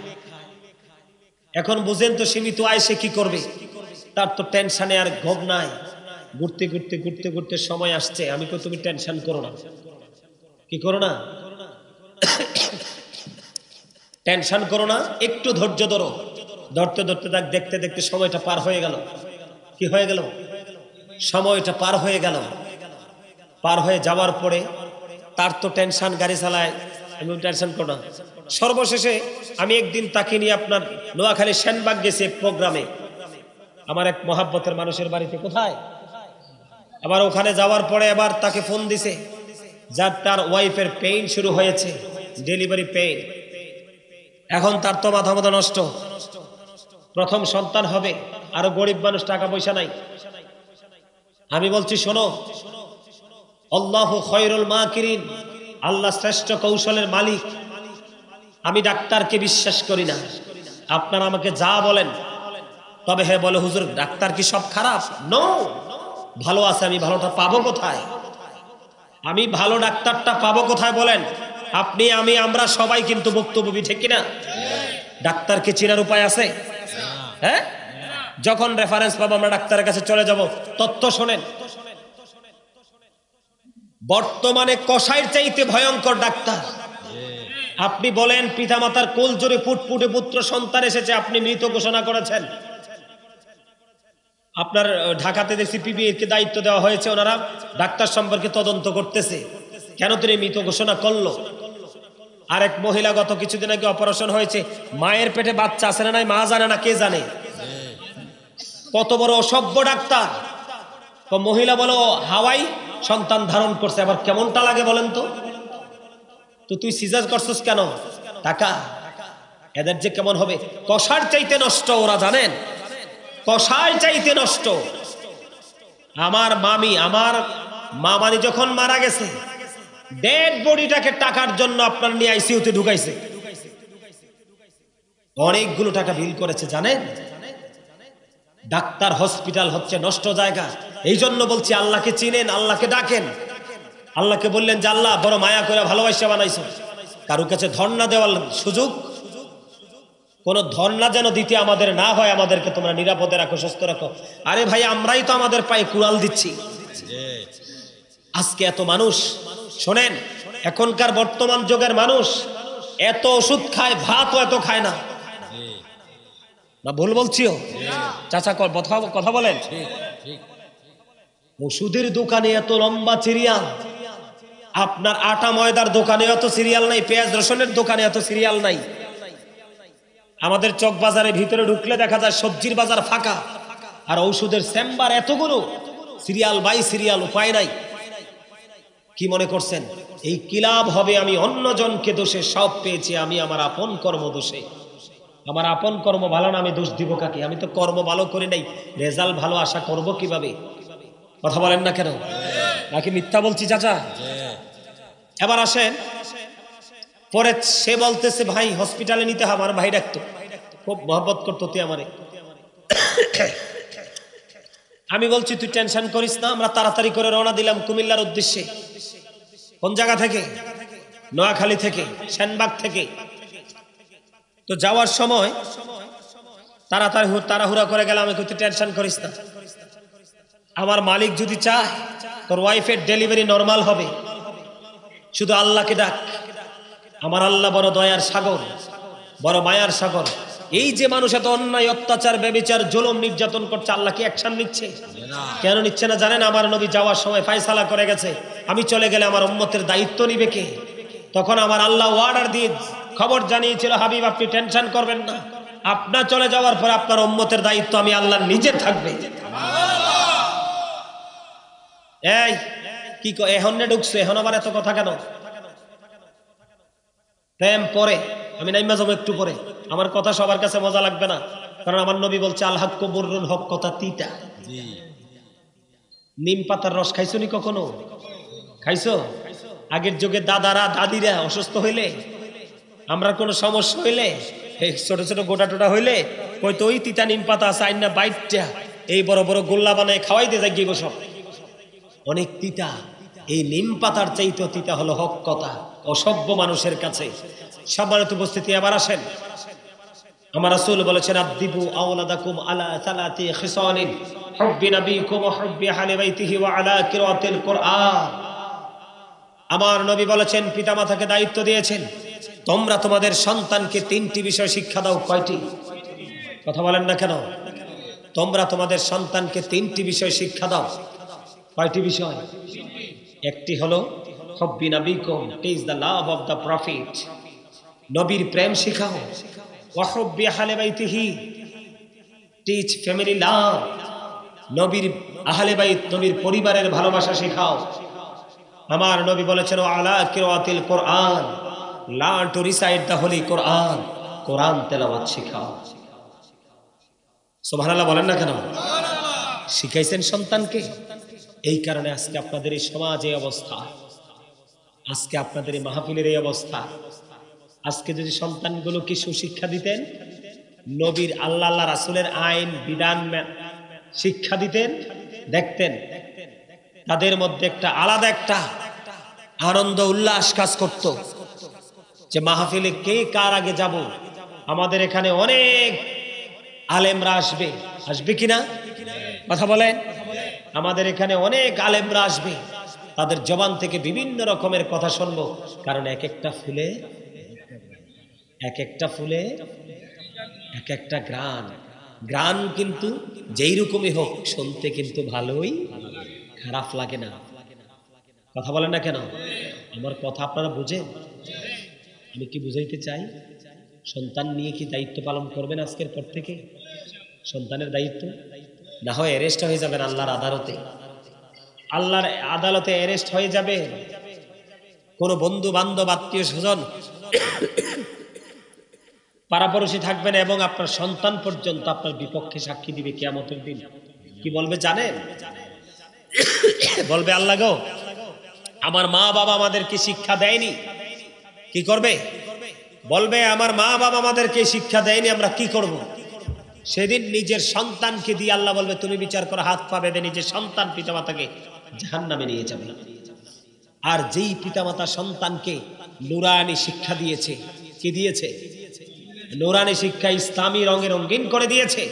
S1: এখন বুঝেন তো, সীমিত আয় সে কি করবে? তার তো টেনশনে আর ঘুম নাই। ঘুরতে ঘুরতে ঘুরতে ঘুরতে সময় আসছে। আমি কই তুমি টেনশন করো না। কি করো না? টেনশন করো না, একটু ধৈর্য ধরো। ধরতে ধরতে দেখতে দেখতে সময়টা পার হয়ে গেল। কি হয়ে গেল? সময়টা পার হয়ে গেল। পার হয়ে যাওয়ার পরে তার তো টেনশন, গাড়ি চালায়, আমি টেনশন করো না। সর্বশেষে আমি একদিন তাকে নিয়ে আপনার নোয়াখালী সেনবাগ গেছি প্রোগ্রামে, আমার এক মহাব্বতের মানুষের বাড়িতে। কোথায়? আবার ওখানে যাওয়ার পরে আবার তাকে ফোন দিছে, যার তার ওয়াইফের পেইন শুরু হয়েছে, ডেলিভারি পেইন। এখন তার তো মাথা মাথা নষ্ট, প্রথম সন্তান হবে, আরো গরিব মানুষ, টাকা পয়সা নাই। আমি বলছি শোনো, আল্লাহু খায়রুল মাকিরিন, আল্লাহ শ্রেষ্ঠ কৌশলের মালিক। আমি ডাক্তারকে বিশ্বাস করি না, আপনারা আমাকে যা বলেন। তবে হ্যাঁ বলে, হুজুর ডাক্তার কি সব খারাপ? নো, ভালো আছে। আমি ভালোটা পাবো কোথায়? আমি ভালো ডাক্তারটা পাবো কোথায় বলেন? আপনি, আমি, আমরা সবাই কিন্তু ভুক্তভোগী, ঠিক কিনা? ডাক্তারকে চেনার উপায় আছে? হ্যাঁ, যখন রেফারেন্স পাবো আমরা ডাক্তারের কাছে চলে যাব। তথ্য শোনেন, বর্তমানে কসাইয়ের চাইতে ভয়ঙ্কর ডাক্তার। আপনি বলেন, পিতামাতার কোল জোরে ফুটফুটে পুত্র সন্তান এসেছে, আপনি মৃত ঘোষণা করেছেন। আপনার ঢাকাতে দেখছি পিবিএকে দায়িত্ব দেওয়া হয়েছে, ওনারা ডাক্তার সম্পর্কে তদন্ত করতেছে, কেন তিনি মৃত ঘোষণা করলো। আরেক মহিলা গত কিছুদিন আগে অপারেশন হয়েছে, মায়ের পেটে বাচ্চা আছে না নাই মা জানে না, কে জানে? কত বড় অসভ্য ডাক্তার। মহিলা বলো হাওয়াই সন্তান ধারণ করছে, আবার কেমনটা লাগে বলেন তো? তো তুই সিজার করছিস কেন? টাকা। এদের যে কেমন হবে, কষার চাইতে নষ্ট ওরা, জানেন? কষার চাইতে নষ্ট। আমার মামানি যখন মারা গেছে, ডেড বডিটাকে টাকার জন্য আপনার নিয়ে আইসিইউতে ঢুকাইছে, অনেকগুলো টাকা বিল করেছে, জানেন? ডাক্তার হসপিটাল হচ্ছে নষ্ট জায়গা। এই জন্য বলছি, আল্লাহকে চিনেন, আল্লাহকে ডাকেন। আল্লাহকে বললেন যে আল্লাহ বড় মায়া করে ভালোবাসা বানাইছো, কারো কাছে ধর্ণা দেওয়ার সুযোগ, কোন ধর্ণা যেন দিতে আমাদের না হয়, আমাদেরকে তোমরা নিরাপদে রাখো, সুস্থ রাখো। আরে ভাই, আমরাই তো আমাদের পায়ে কুড়াল দিচ্ছি। আজকে এত মানুষ, শোনেন, এখনকার বর্তমান যুগের মানুষ এত ওষুধ খায়, ভাতও এত খায় না। না ভুল বলছিও? চাচা কথা বলেন। ওষুধের দোকানে এত লম্বা সিরিয়াল, আপনার আটা ময়দার দোকানে এত সিরিয়াল নাই, পেঁয়াজ রসুনের দোকানে এত সিরিয়াল নাই। আমাদের চক বাজারের ভিতরে ঢুকলে দেখা যায় সবজির বাজার ফাঁকা, আর ঔষধের চেম্বার এতগুলো, সিরিয়াল বাই সিরিয়াল, উপায় নাই। কি মনে করছেন এই কি লাভ হবে? আমি অন্যজনকে দোষে সব পেয়েছি, আমি আমার আপন কর্ম দোষে। আমার আপন কর্ম ভালো না, আমি দোষ দিব কাকে? আমি তো কর্ম ভালো করি নাই, রেজাল্ট ভালো আশা করব কিভাবে? কথা বলেন না কেন? নাকি মিথ্যা বলছি চাচা? এবার আসেন, পরে সে বলতেছে ভাই হসপিটালে নিতে হবে। আমার ভাই ডাকতো, খুব মহব্বত করতো তুই আমারে। আমি বলছি তুই টেনশন করিস না, আমরা তাড়াতাড়ি করে রওনা দিলাম কুমিল্লার উদ্দেশ্যে। কোন জায়গা থেকে? নোয়াখালী থেকে, সেনবাগ থেকে। তো যাওয়ার সময় তাড়াহুড়া করে গেলাম। আমি তুই টেনশন করিস না, আমার মালিক যদি চায় তোর ওয়াইফের ডেলিভারি নরমাল হবে, শুধু আল্লাহকে ডাক। আমার আল্লাহ বড় দয়ার সাগর, বড় মায়ার সাগর। এই যে মানুষ এত অন্যায়, অত্যাচার, ব্যভিচার, জুলুম, নির্যাতন করছে, আল্লাহ কি অ্যাকশন নিচ্ছে? কেন নিচ্ছে না জানেন? আমার নবী যাওয়ার সময় ফয়সালা করে গেছে, আমি চলে গেলে আমার উম্মতের দায়িত্ব নিবে কে? তখন আমার আল্লাহ অর্ডার দিয়ে খবর জানিয়েছিল, হাবিব আপনি টেনশন করবেন না, আপনার চলে যাওয়ার পর আপনার উম্মতের দায়িত্ব আমি আল্লাহ নিজে থাকবে। এই কি এখন ঢুকছো, এখন আবার এত কথা কেন? প্রেম পরে, আমি নাইমা যাবো একটু পরে। আমার কথা সবার কাছে মজা লাগবে না, কারণ আমার নবী বলছে আল হাক্কু বুররুন, হক কথা তিতা। নিম পাতার রস খাইছো নি কখনো? খাইছো? আগের যুগে দাদারা দাদিরা অসুস্থ হইলে, আমরা কোনো সমস্যা হইলে, এই ছোট ছোট গোটা টোটা হইলে হয়তো ওই তিতা নিম পাতা আছে আইনা বাইটটা এই বড় বড় গোল্লা বানায় খাওয়াই দিয়ে যাই গিয়ে সব। অনেক তিতা, এই নিম পাতার চাইতে তিতা হলো হক কথা অসভ্য মানুষের কাছে। সম্মানিত উপস্থিতি, আবার আসেন, আমার রাসূল বলেছেন আদিবু আওলাদাকুম আলা সালাতি খিসালিন হুব্বি নবীকুম ওয়া হুব্বি আহলি বাইতিহি ওয়া আলা কিরাতিল কুরআন। আমার নবী বলেছেন, পিতামাতাকে দায়িত্ব দিয়েছেন, তোমরা তোমাদের সন্তানকে তিনটি বিষয় শিক্ষা দাও। কয়টি? কথা বলেন না কেন? তোমরা তোমাদের সন্তানকে তিনটি বিষয় শিক্ষা দাও। কয়টি বিষয়? একটি হলো হুব্বি নবীকুম, teach the love of the prophet, নবীর প্রেম শিখাও। ওয়া হুব্বি আহলি বাইতিহি, টিচ ফ্যামিলি লাভ, নবীর আহলে বাইত, নবীর পরিবারের ভালোবাসা শেখাও। আমার নবী বলেছেন আলা কিরাতিল কোরআন, learn to recite the holy Quran, কোরআন তেলাওয়াত শেখাও। সুবহানাল্লাহ বলেন না কেন? শিখাইছেন সন্তানকে। এই কারণে আজকে আপনাদের এই সমাজ এই অবস্থা, আজকে আপনাদের এই মাহফিলের এই অবস্থা। আজকে যদি সন্তানগুলোকে সুশিক্ষা দিতেন, নবীর আল্লাহ রাসূলের আইন বিধান শিক্ষা দিতেন, দেখতেন তাদের মধ্যে একটা আলাদা একটা আনন্দ উল্লাস কাজ করত, যে মাহফিলে কে কার আগে যাব। আমাদের এখানে অনেক আলেমরা আসবে, আসবে কিনা কথা বলেন? আমাদের এখানে অনেক আলেমরা আসবে, তাদের জবান থেকে বিভিন্ন রকমের কথা শুনবো, কারণ এক একটা ফুলে এক একটা গ্রান কিন্তু যেই রকমই হোক শুনতে কিন্তু ভালোই, খারাপ লাগে না। কথা বলেন না কেন? আমার কথা আপনারা বুঝেন? আমি কি বুঝাইতে চাই? সন্তান নিয়ে কি দায়িত্ব পালন করবেন আজকের পর থেকে? সন্তানের দায়িত্ব না হয় অ্যারেস্ট হয়ে যাবেন আল্লাহর আদালতে, আল্লাহর আদালতে অ্যারেস্ট হয়ে যাবে। কোন বন্ধু বান্ধব আত্মীয় স্বজন পাড়াপড়শি থাকবেন, এবং আপনার সন্তান পর্যন্ত আপনার বিপক্ষে সাক্ষী দিবে কিয়ামতের দিন। কি বলবে জানেন? বলবে আল্লাহ গো, আমার মা বাবা আমাদেরকে শিক্ষা দেয়নি। কি করবে? বলবে আমার মা বাবা আমাদেরকে শিক্ষা দেয়নি, আমরা কি করব? সেদিন নিজের সন্তানকে দিয়ে আল্লাহ বলবে তুমি বিচার করো, হাত পা বেঁধে নিজের সন্তান পিতামাতাকে জাহান্নামে নিয়ে যাবে। আর যেই পিতামাতা সন্তানকে নুরানি শিক্ষা দিয়েছে, কি দিয়েছে? নুরানি শিক্ষা, ইসলামী রঙে রঙিন করে দিয়েছে,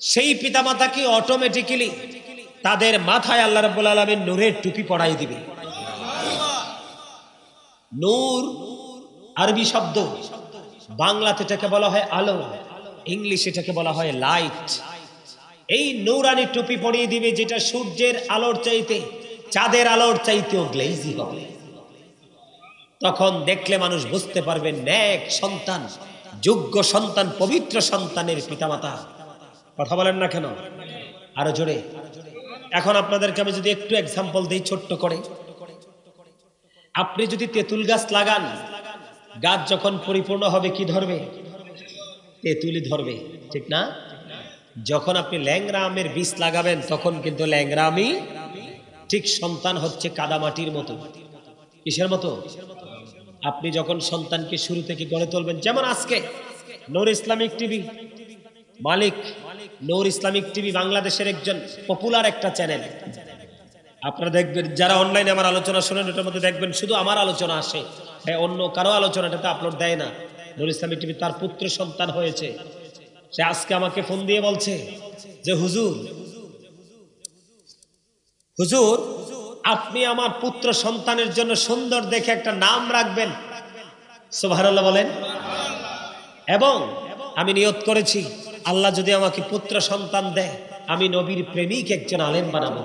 S1: সেই পিতামাতাকে অটোমেটিক্যালি তাদের মাথায় আল্লাহ রাব্বুল আলামিন নূরের টুপি পরাই দিবে। নূর আরবি শব্দ, বাংলাতে এটাকে বলা হয় আলো, ইংলিশে এটাকে বলা হয় লাইট। এই নূরানি টুপি পরিয়ে দিবে, যেটা সূর্যের আলোর চাইতে, চাঁদের আলোর চাইতেও গ্লেজি হবে। তখন দেখলে মানুষ বুঝতে পারবে নেক সন্তান, যোগ্য সন্তান, পবিত্র সন্তানের পিতামাতা। কথা বলেন না কেন? আরো জোরে। এখন আপনাদেরকে আমি যদি একটু এক্সাম্পল দিই ছোট্ট করে, আপনি যদি তেঁতুল গাছ লাগান, গাছ যখন পরিপূর্ণ হবে কি ধরবে? তেঁতুলি ধরবে, ঠিক না? যখন আপনি ল্যাংড়া আমের বীজ লাগাবেন, তখন কিন্তু ল্যাংড়া আমি, ঠিক সন্তান হচ্ছে কাদামাটির মতো। কিসের মতো? আপনি যখন সন্তানকে শুরু থেকে গড়ে তুলবেন, যেমন আজকে নূর ইসলামিক টিভি মালিক, নূর ইসলামিক টিভি বাংলাদেশের একজন পপুলার একটা চ্যানেল। আপনারা দেখবেন যারা অনলাইনে আমার আলোচনা শোনেন, ওটার মধ্যে দেখবেন শুধু আমার আলোচনা আসে, অন্য কারো আলোচনাটাতে আপলোড দেয় না। নূর ইসলামিক টিভি তার পুত্র সন্তান হয়েছে, সে আজকে আমাকে ফোন দিয়ে বলছে যে হুজুর আপনি আমার পুত্র সন্তানের জন্য সুন্দর দেখে একটা নাম রাখবেন। সুবহানাল্লাহ বলেন। এবং আমি নিয়ত করেছি আল্লাহ যদি আমাকে পুত্র সন্তান দেয়, আমি নবীর প্রেমিক একজন আলেম বানাবো।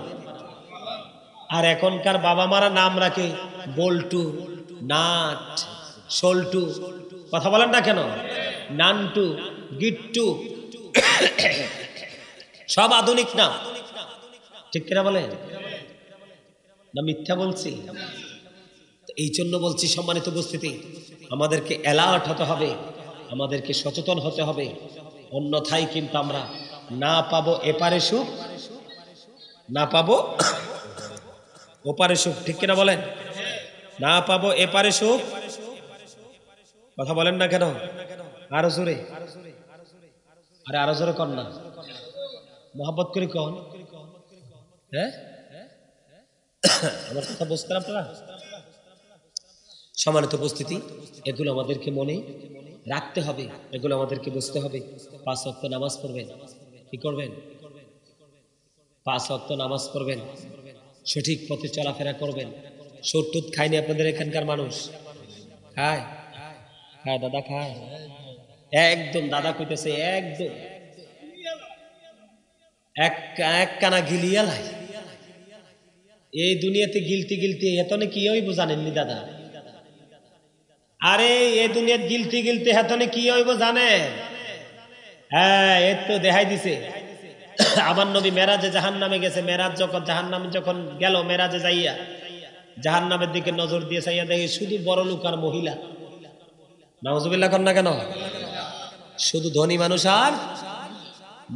S1: আর এখনকার বাবা মারা নাম রাখে বল্টু, নাট, সল্টু, কথা বলেন না কেন, নান্টু, গিট্টু, সব আধুনিক নাম, ঠিক কিনা বলেন? না মিথ্যা বলছি? এই জন্য বলছি সম্মানিত উপস্থিতি, আমাদেরকে অ্যালার্ট হতে হবে, আমাদেরকে সচেতন হতে হবে, অন্যথায় কিন্তু আমরা না পাবো এপারে সুখ, না পাবো ওপারে সুখ, ঠিক কিনা বলেন? না পাবো এপারে সুখ, কথা বলেন না কেন? আরো জোরে, আরে আরো জোরে কর না, মোহাব্বত করে কন। হ্যাঁ, আমার কথা বুঝতেন আপনারা? সম্মানিত উপস্থিতি, এগুলো আমাদেরকে মনে রাখতে হবে, এগুলো আমাদেরকে বুঝতে হবে। 5 ওয়াক্ত নামাজ পড়বেন, কি করবেন? 5 ওয়াক্ত নামাজ পড়বেন, সঠিক পথে চলাফেরা করবেন। সুদ টুদ খায়নি আপনাদের এখানকার মানুষ? খায়? খায় দাদা, খায় একদম, দাদা কইতেছে একদম এক কানা গিলিয়া লাই। এই দুনিয়াতে গিলতে গিলতে হেতনে কি হইব জানেননি দাদা? আরে এই দুনিয়াতে গিলতে গিলতে হেতনে কি হইব জানেন? হ্যাঁ, এর তো দেখাই দিছে। আমার নবী মেরাজে জাহান্নামে গেছে, মেরাজ যখন জাহান্নামে যখন গেল, মেরাজে যাইয়া জাহান্নামের দিকে নজর দিয়ে চাইয়া দেখে শুধু বড় লোক আর মহিলা। নাউজুবিল্লাহ কর না কেন? শুধু ধনী মানুষ আর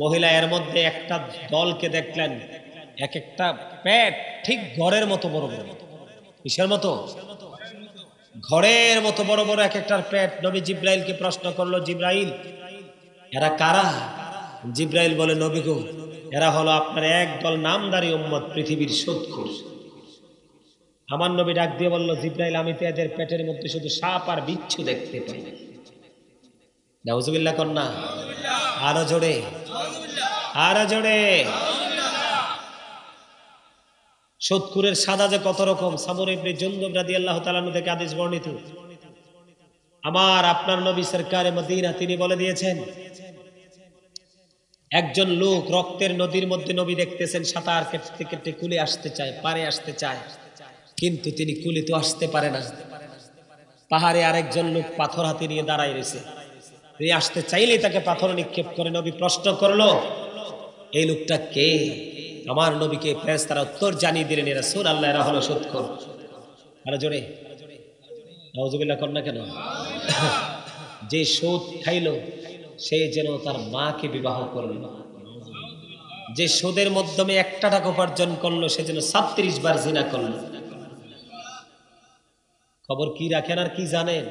S1: মহিলা। এর মধ্যে একটা দলকে দেখলেন, এক একটা পেট ঠিক ঘরের মতো বড় বড়। কিসের মতো? ঘরের মতো বড় বড় এক একটার পেট। নবী জিব্রাইলকে প্রশ্ন করলো, জিব্রাইল এরা কারা? জিব্রাইল বলে, নবী গো, এরা হলো আপনার একদল নামদারি উম্মত, পৃথিবীর সুদখোর। আমার নবী ডাক দিয়ে বলল, জিব্রাইল আমি তো এদের পেটের মধ্যে শুধু সাপ আর বিচ্ছু দেখতে পাই। নাউজুবিল্লাহ কর না, আরো জোরে, আরো জোরে। সুদখোরের সাজা যে কত রকম। সামর ইবনে জুনদুব রাদিয়াল্লাহু তাআলা আনহু থেকে হাদিস বর্ণিত, আমার আপনার নবী সরকারে মদিনা তিনি বলে দিয়েছেন, একজন লোক রক্তের নদীর মধ্যে নবী দেখতেছেন সাঁতার কেটে কেটে কুলে আসতে চায়, পারে আসতে চায়, কিন্তু তিনি কুলে তো আসতে পারে না। পাহাড়ে আরেকজন লোক পাথর হাতে নিয়ে দাঁড়ায় রয়েছে, তিনি আসতে চাইলেই তাকে পাথর নিক্ষেপ করে। নবী প্রশ্ন করলো, এই লোকটা কে? আমার নবীকে ফেরেশতারা উত্তর জানিয়ে দিলেন, রাসূল আল্লাহ, এরা হলো সুদখোর। আরে জোরে নাউজুবিল্লাহ কর না কেন? যে সুদ খাইল সে যেন তার মাকে বিবাহ করল, যে সুদের মাধ্যমে 1 টাকা উপার্জন করলো সে যেন 36 বার জিনা করল। খবর কি রাখেন আর কি জানেন?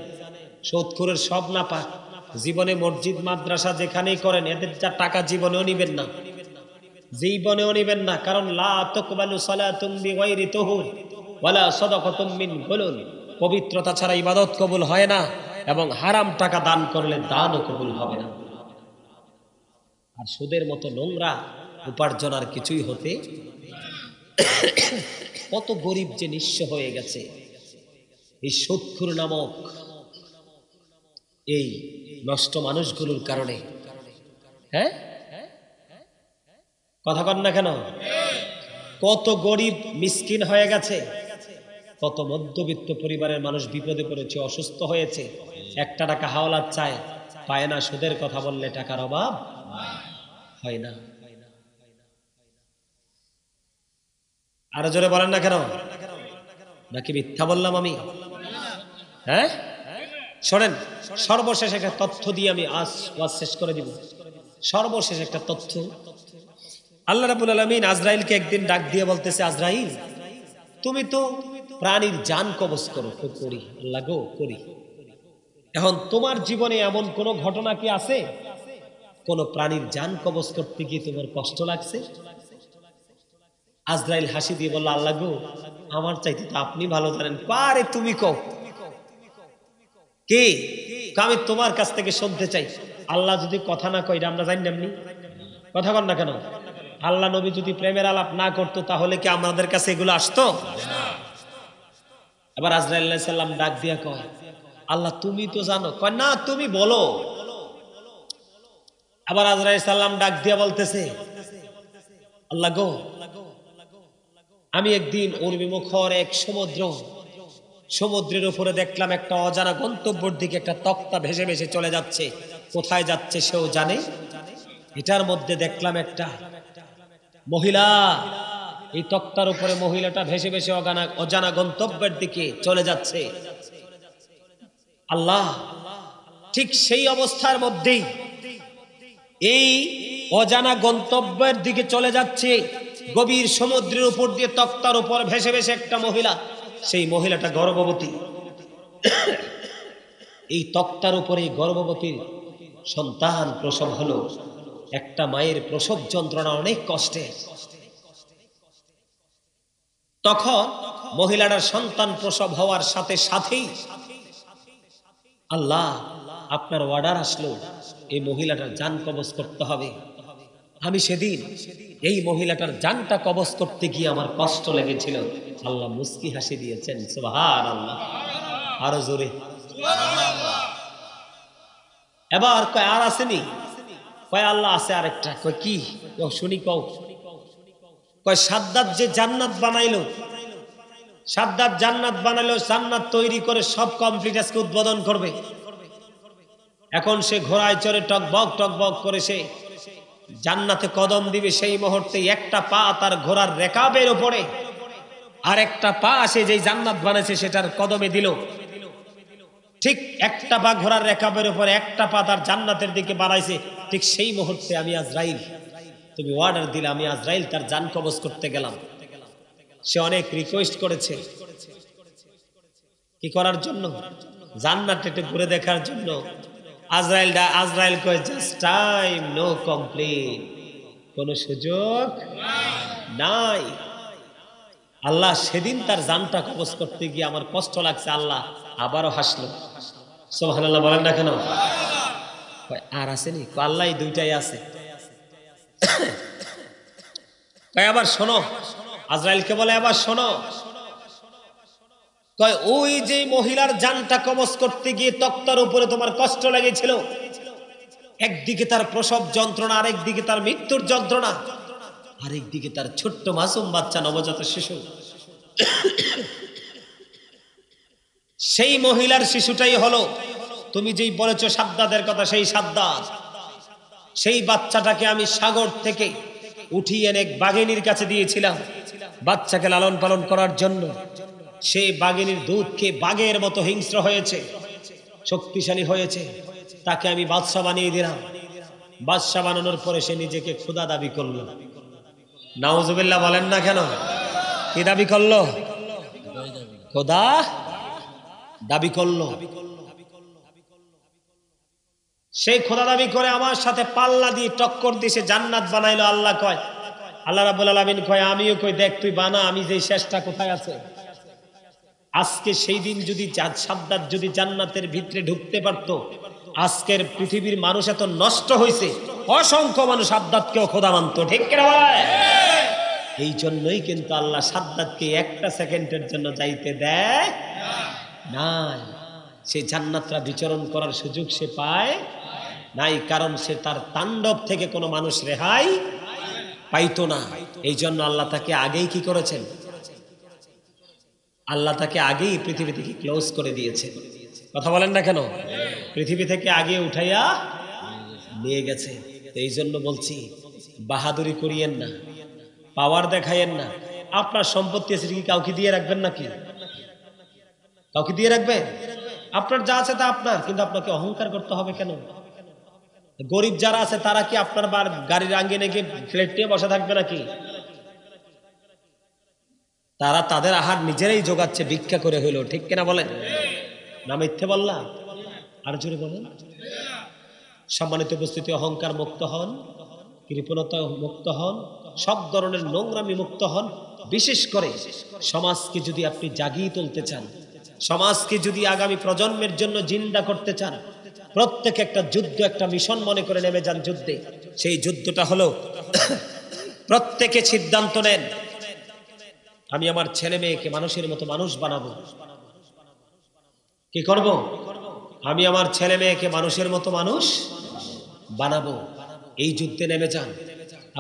S1: সুদখোরের সব নাপাক। জীবনে মসজিদ মাদ্রাসা যেখানেই করেন, এদের যা টাকা জীবনেও নিবেন না, জীবনেও নিবেন না। কারণ লা তাকবালু সালাতুম বিগাইরি তুহুর ওয়ালা সাদাকাতুম মিন গুলুল, পবিত্রতা ছাড়া ইবাদত কবুল হয় না, এবং হারাম টাকা দান করলে দানও কবুল হবে না। আর সুদের মতো নোংরা উপার্জন আর কিছুই হতে। কত গরিব যে নিঃস্ব হয়ে গেছে এই সুদখোর নামক এই নষ্ট মানুষগুলোর কারণে। হ্যাঁ, কথা কন না কেন? কত গরিব মিসকিন হয়ে গেছে, কত মধ্যবিত্ত পরিবারের মানুষ বিপদে পড়েছে, অসুস্থ হয়েছে, 1 টাকা হাওলাত চায়, পায় না। সুদের কথা বললে টাকার অভাব হয় না। আরো জোরে বলেন না কেন? নাকি মিথ্যা বললাম আমি? হ্যাঁ, শোনেন, সর্বশেষ একটা তথ্য দিয়ে আমি আজ ওয়াজ শেষ করে দিব। সর্বশেষ একটা তথ্য, আল্লাহ রাব্বুল আলামিন আজরাইলকে একদিন ডাক দিয়ে বলতেছে, আজরাইল তুমি তো প্রাণীর জান কবজ করো। তো করি আল্লাহ গো, করি। এখন তোমার জীবনে এমন কোন ঘটনা কি আছে কোন প্রাণীর জান কবজ করতে গিয়ে তোমার কষ্ট লাগছে? আজরাইল হাসি দিয়ে বলল, আল্লাহ গো, আমার চাইতে তো আপনি ভালো জানেন। পারে তুমি কও কে? আমি তোমার কাছ থেকে শুনতে চাই। আল্লাহ যদি কথা না কই, আমরা জানি না এমনি। কথা কন না কেন? আল্লাহ নবী যদি প্রেমের আলাপ না করতো তাহলে কি আমাদের কাছে এগুলো আসতো? এবার আজরাইল আলাইহিস সালাম ডাক দিয়া কয়, আল্লাহ তুমি তো জানো। কয় না, তুমি বলো। আবার আজরাইল সালাম ডাক দিয়া বলতেছে, আল্লাহ গো, আমি একদিন উর্মিমুখর এক সমুদ্রের উপরে দেখলাম একটা অজানা গন্তব্যের দিকে একটা তক্তা ভেসে ভেসে চলে যাচ্ছে। কোথায় যাচ্ছে সেও জানে। এটার মধ্যে দেখলাম একটা মহিলা, এই তক্তার উপরে মহিলাটা ভেসে ভেসে অজানা গন্তব্যের দিকে চলে যাচ্ছে। আল্লাহ, ঠিক সেই অবস্থার মধ্যেই এই অজানা গন্তব্যের দিকে চলে যাচ্ছে গভীর সমুদ্রের উপর দিয়ে তক্তার উপর ভেসে ভেসে একটা মহিলা। সেই মহিলাটা গর্ভবতী। এই তক্তার উপরে গর্ভবতীর সন্তান প্রসব হলো। একটা মায়ের প্রসব যন্ত্রণা অনেক কষ্টে। তখন মহিলাটার সন্তান প্রসব হওয়ার সাথে সাথেই আল্লাহ আপনার অর্ডার আসলো, এই মহিলাটার জান কবজ করতে হবে। আমি সেদিন এই মহিলাটার জানটা কবজ করতে গিয়ে আমার কষ্ট লেগেছিল। আল্লাহ মুস্কি হাসি দিয়েছেন, সুবহানাল্লাহ। আরো জোরে। এবার কয় আর আসেনি? কয় আল্লাহ আছে আরেকটা। কয় কি? শুনি কও। কয় সাদ্দাত যে জান্নাত বানাইলো, সাদ্দাত জান্নাত বানাইলো, জান্নাত তৈরি করে সব কমপ্লিট আজকে উদ্বোধন করবে। এখন সে ঘোড়ায় চড়ে টকবক করে সে জান্নাতে কদম দিবে। সেই মুহূর্তে একটা পা তার ঘোড়ার রেকাবের উপরে, আর একটা পা সে যেই জান্নাত বানাইছে সেটার কদমে দিল। ঠিক একটা পা ঘোড়ার রেকাবের উপরে, একটা পা তার জান্নাতের দিকে বাড়াইছে। ঠিক সেই মুহূর্তে আমি আজরাইল, তুমি অর্ডার দিলে, আমি আজরাইল তার জান কবজ করতে গেলাম। সে অনেক রিকোয়েস্ট করেছে কি করার জন্য? জান্নাতটা একটু ঘুরে দেখার জন্য। আজরাইল কয় জাস্ট টাইম, নো কমপ্লেন, কোন সুযোগ নাই। আল্লাহ সেদিন তার জানটা কবজ করতে গিয়ে আমার কষ্ট লাগছে। আল্লাহ আবারও হাসলো। সুবহানাল্লাহ বলেন না কেন? আর আসেনি? আল্লাহ দুইটাই আছে। আবার শোনো, আজরাইলকে বলে আবার শোনো। কয় ওই যে মহিলার জানটা কবজ করতে গিয়ে তক্তার উপরে তোমার কষ্ট লেগেছিল, একদিকে তার প্রসব যন্ত্রণা, আরেকদিকে তার মৃত্যুর যন্ত্রণা, আরেকদিকে তার ছোট্ট মাসুম বাচ্চা নবজাত শিশু। সেই মহিলার শিশুটাই হলো তুমি যেই বলেছো সাদ্দাতের কথা, সেই সাদ্দাত। সেই বাচ্চাটাকে আমি সাগর থেকে উঠিয়ে এনে বাঘিনীর কাছে দিয়েছিলাম বাচ্চাকে লালন পালন করার জন্য। সেই বাঘিনীর দুধ খেয়ে বাঘের মতো হিংস্র হয়েছে, শক্তিশালী হয়েছে। তাকে আমি বাদশা বানিয়ে দিলাম। বাদশা বানানোর পরে সে নিজেকে খোদা দাবি করলো। নাউজুবিল্লাহ বলেন না কেন? কি দাবি করলো? খোদা দাবি করলো। সেই খোদা দাবি করে আমার সাথে পাল্লা দিয়ে টক্কর দিয়ে সে জান্নাত বানাইলো। আল্লাহ কয়, আল্লাহ রাব্বুল আলামিন কয়, আমিও কই দেখ তুই বানা, আমি যে শেষটা কোথায় আছে। আজকে সেই দিন যদি সাদ্দাত যদি জান্নাতের ভিতরে ঢুকতে পারতো, আজকের পৃথিবীর মানুষ এত নষ্ট হয়েছে, অসংখ্য মানুষ সাদ্দাতকেও খোদা মানতো। ঠিক কিনা ভাই? এই জন্যই কিন্তু আল্লাহ সাদ্দাতকে একটা সেকেন্ডের জন্য যাইতে দেয় নাই। সে জান্নাতরা বিচরণ করার সুযোগ সে পায় নাই, কারণ সে তার তাণ্ডব থেকে কোনো মানুষ রেহাই পাইতো না। এই জন্য আল্লাহ তাকে আগেই কি করেছেন? আল্লাহ তাকে আগেই পৃথিবী থেকে ক্লোজ করে দিয়েছে। কথা বলেন না কেন? পৃথিবী থেকে আগে উঠাইয়া নিয়ে গেছে। এই জন্য বলছি, বাহাদুরি করিয়েন না, পাওয়ার দেখাইয়েন না। আপনার সম্পত্তি আছে, কি কাউকে দিয়ে রাখবেন নাকি? কাউকে দিয়ে রাখবেন? আপনার যা আছে তা আপনার, কিন্তু আপনাকে অহংকার করতে হবে কেন? গরিব যারা আছে তারা কি আপনার গাড়ির আঙ্গিনে গিয়ে ফ্ল্যাট নিয়ে বসে থাকবে নাকি? তারা তাদের আহার নিজেরাই জোগাচ্ছে, ভিক্ষা করে হইলো। ঠিক কিনা বলেন? না মিথ্যে বললাম? আর জোরে বলেন। সম্মানিত উপস্থিতি, অহংকার মুক্ত হন, কৃপণতা মুক্ত হন, সব ধরনের নোংরামি মুক্ত হন। বিশেষ করে সমাজকে যদি আপনি জাগিয়ে তুলতে চান, সমাজকে যদি আগামী প্রজন্মের জন্য জিন্দা করতে চান, প্রত্যেক একটা যুদ্ধ একটা মিশন মনে করে নেমে যান যুদ্ধে। সেই যুদ্ধটা হলো প্রত্যেকে সিদ্ধান্ত নেন, আমি আমার ছেলে মেয়েকে মানুষের মতো মানুষ বানাবো। কি করব? আমি আমার ছেলে মেয়েকে মানুষের মতো মানুষ বানাবো। এই যুদ্ধে নেমে যান,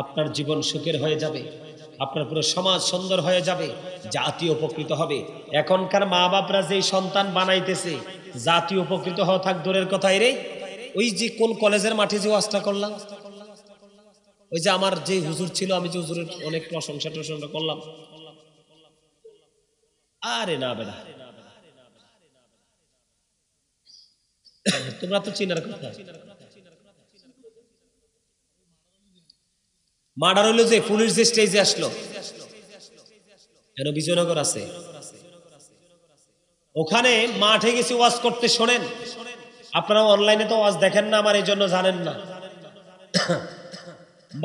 S1: আপনার জীবন সুখের হয়ে যাবে। আপনার পুরো সমাজ সুন্দর হয়ে যাবে, জাতি উপকৃত হবে। এখনকার মা বাপরা যে সন্তান বানাইতেছে, জাতি উপকৃত হওয়া থাক দূরের কথাই রে। ওই যে কোন কলেজের মাঠে যে ওয়াজটা করলাম, ওই যে আমার যে হুজুর ছিল, আমি যে হুজুরের অনেক প্রশংসা টশংসা করলাম, আরে না বেটা, তোমরা তো চিনার কথা। মার্ডার হইলো যে পুলিশ যে স্টেজে আসলো, কেন বিজয়নগর আছে, ওখানে মাঠে গেছি ওয়াজ করতে। শোনেন, আপনারা অনলাইনে তো ওয়াজ দেখেন না, আমার এই জন্য জানেন না।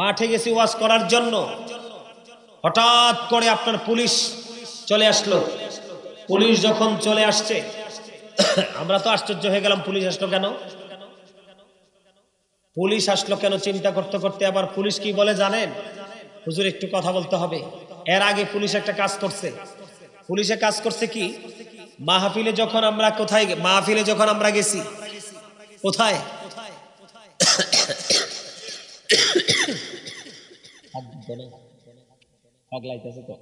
S1: মাঠে গেছি ওয়াজ করার জন্য, হঠাৎ করে আপনার পুলিশ চলে আসলো। পুলিশ যখন চলে আসছে, আমরা তো আশ্চর্য হয়ে গেলাম, পুলিশ আসলো কেন, পুলিশ আসলো কেন চিন্তা করতে করতে আবার পুলিশ কি বলে জানেন, হুজুর একটু কথা বলতে হবে। এর আগে পুলিশ একটা কাজ করছে। পুলিশে কাজ করছে কি, মাহফিলে যখন আমরা কোথায়, মাহফিলে যখন আমরা গেছি কোথায়, পাগলাইতেছে তো,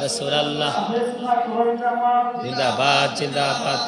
S1: রাসূলুল্লাহ জিন্দাবাদ জিন্দাবাদ।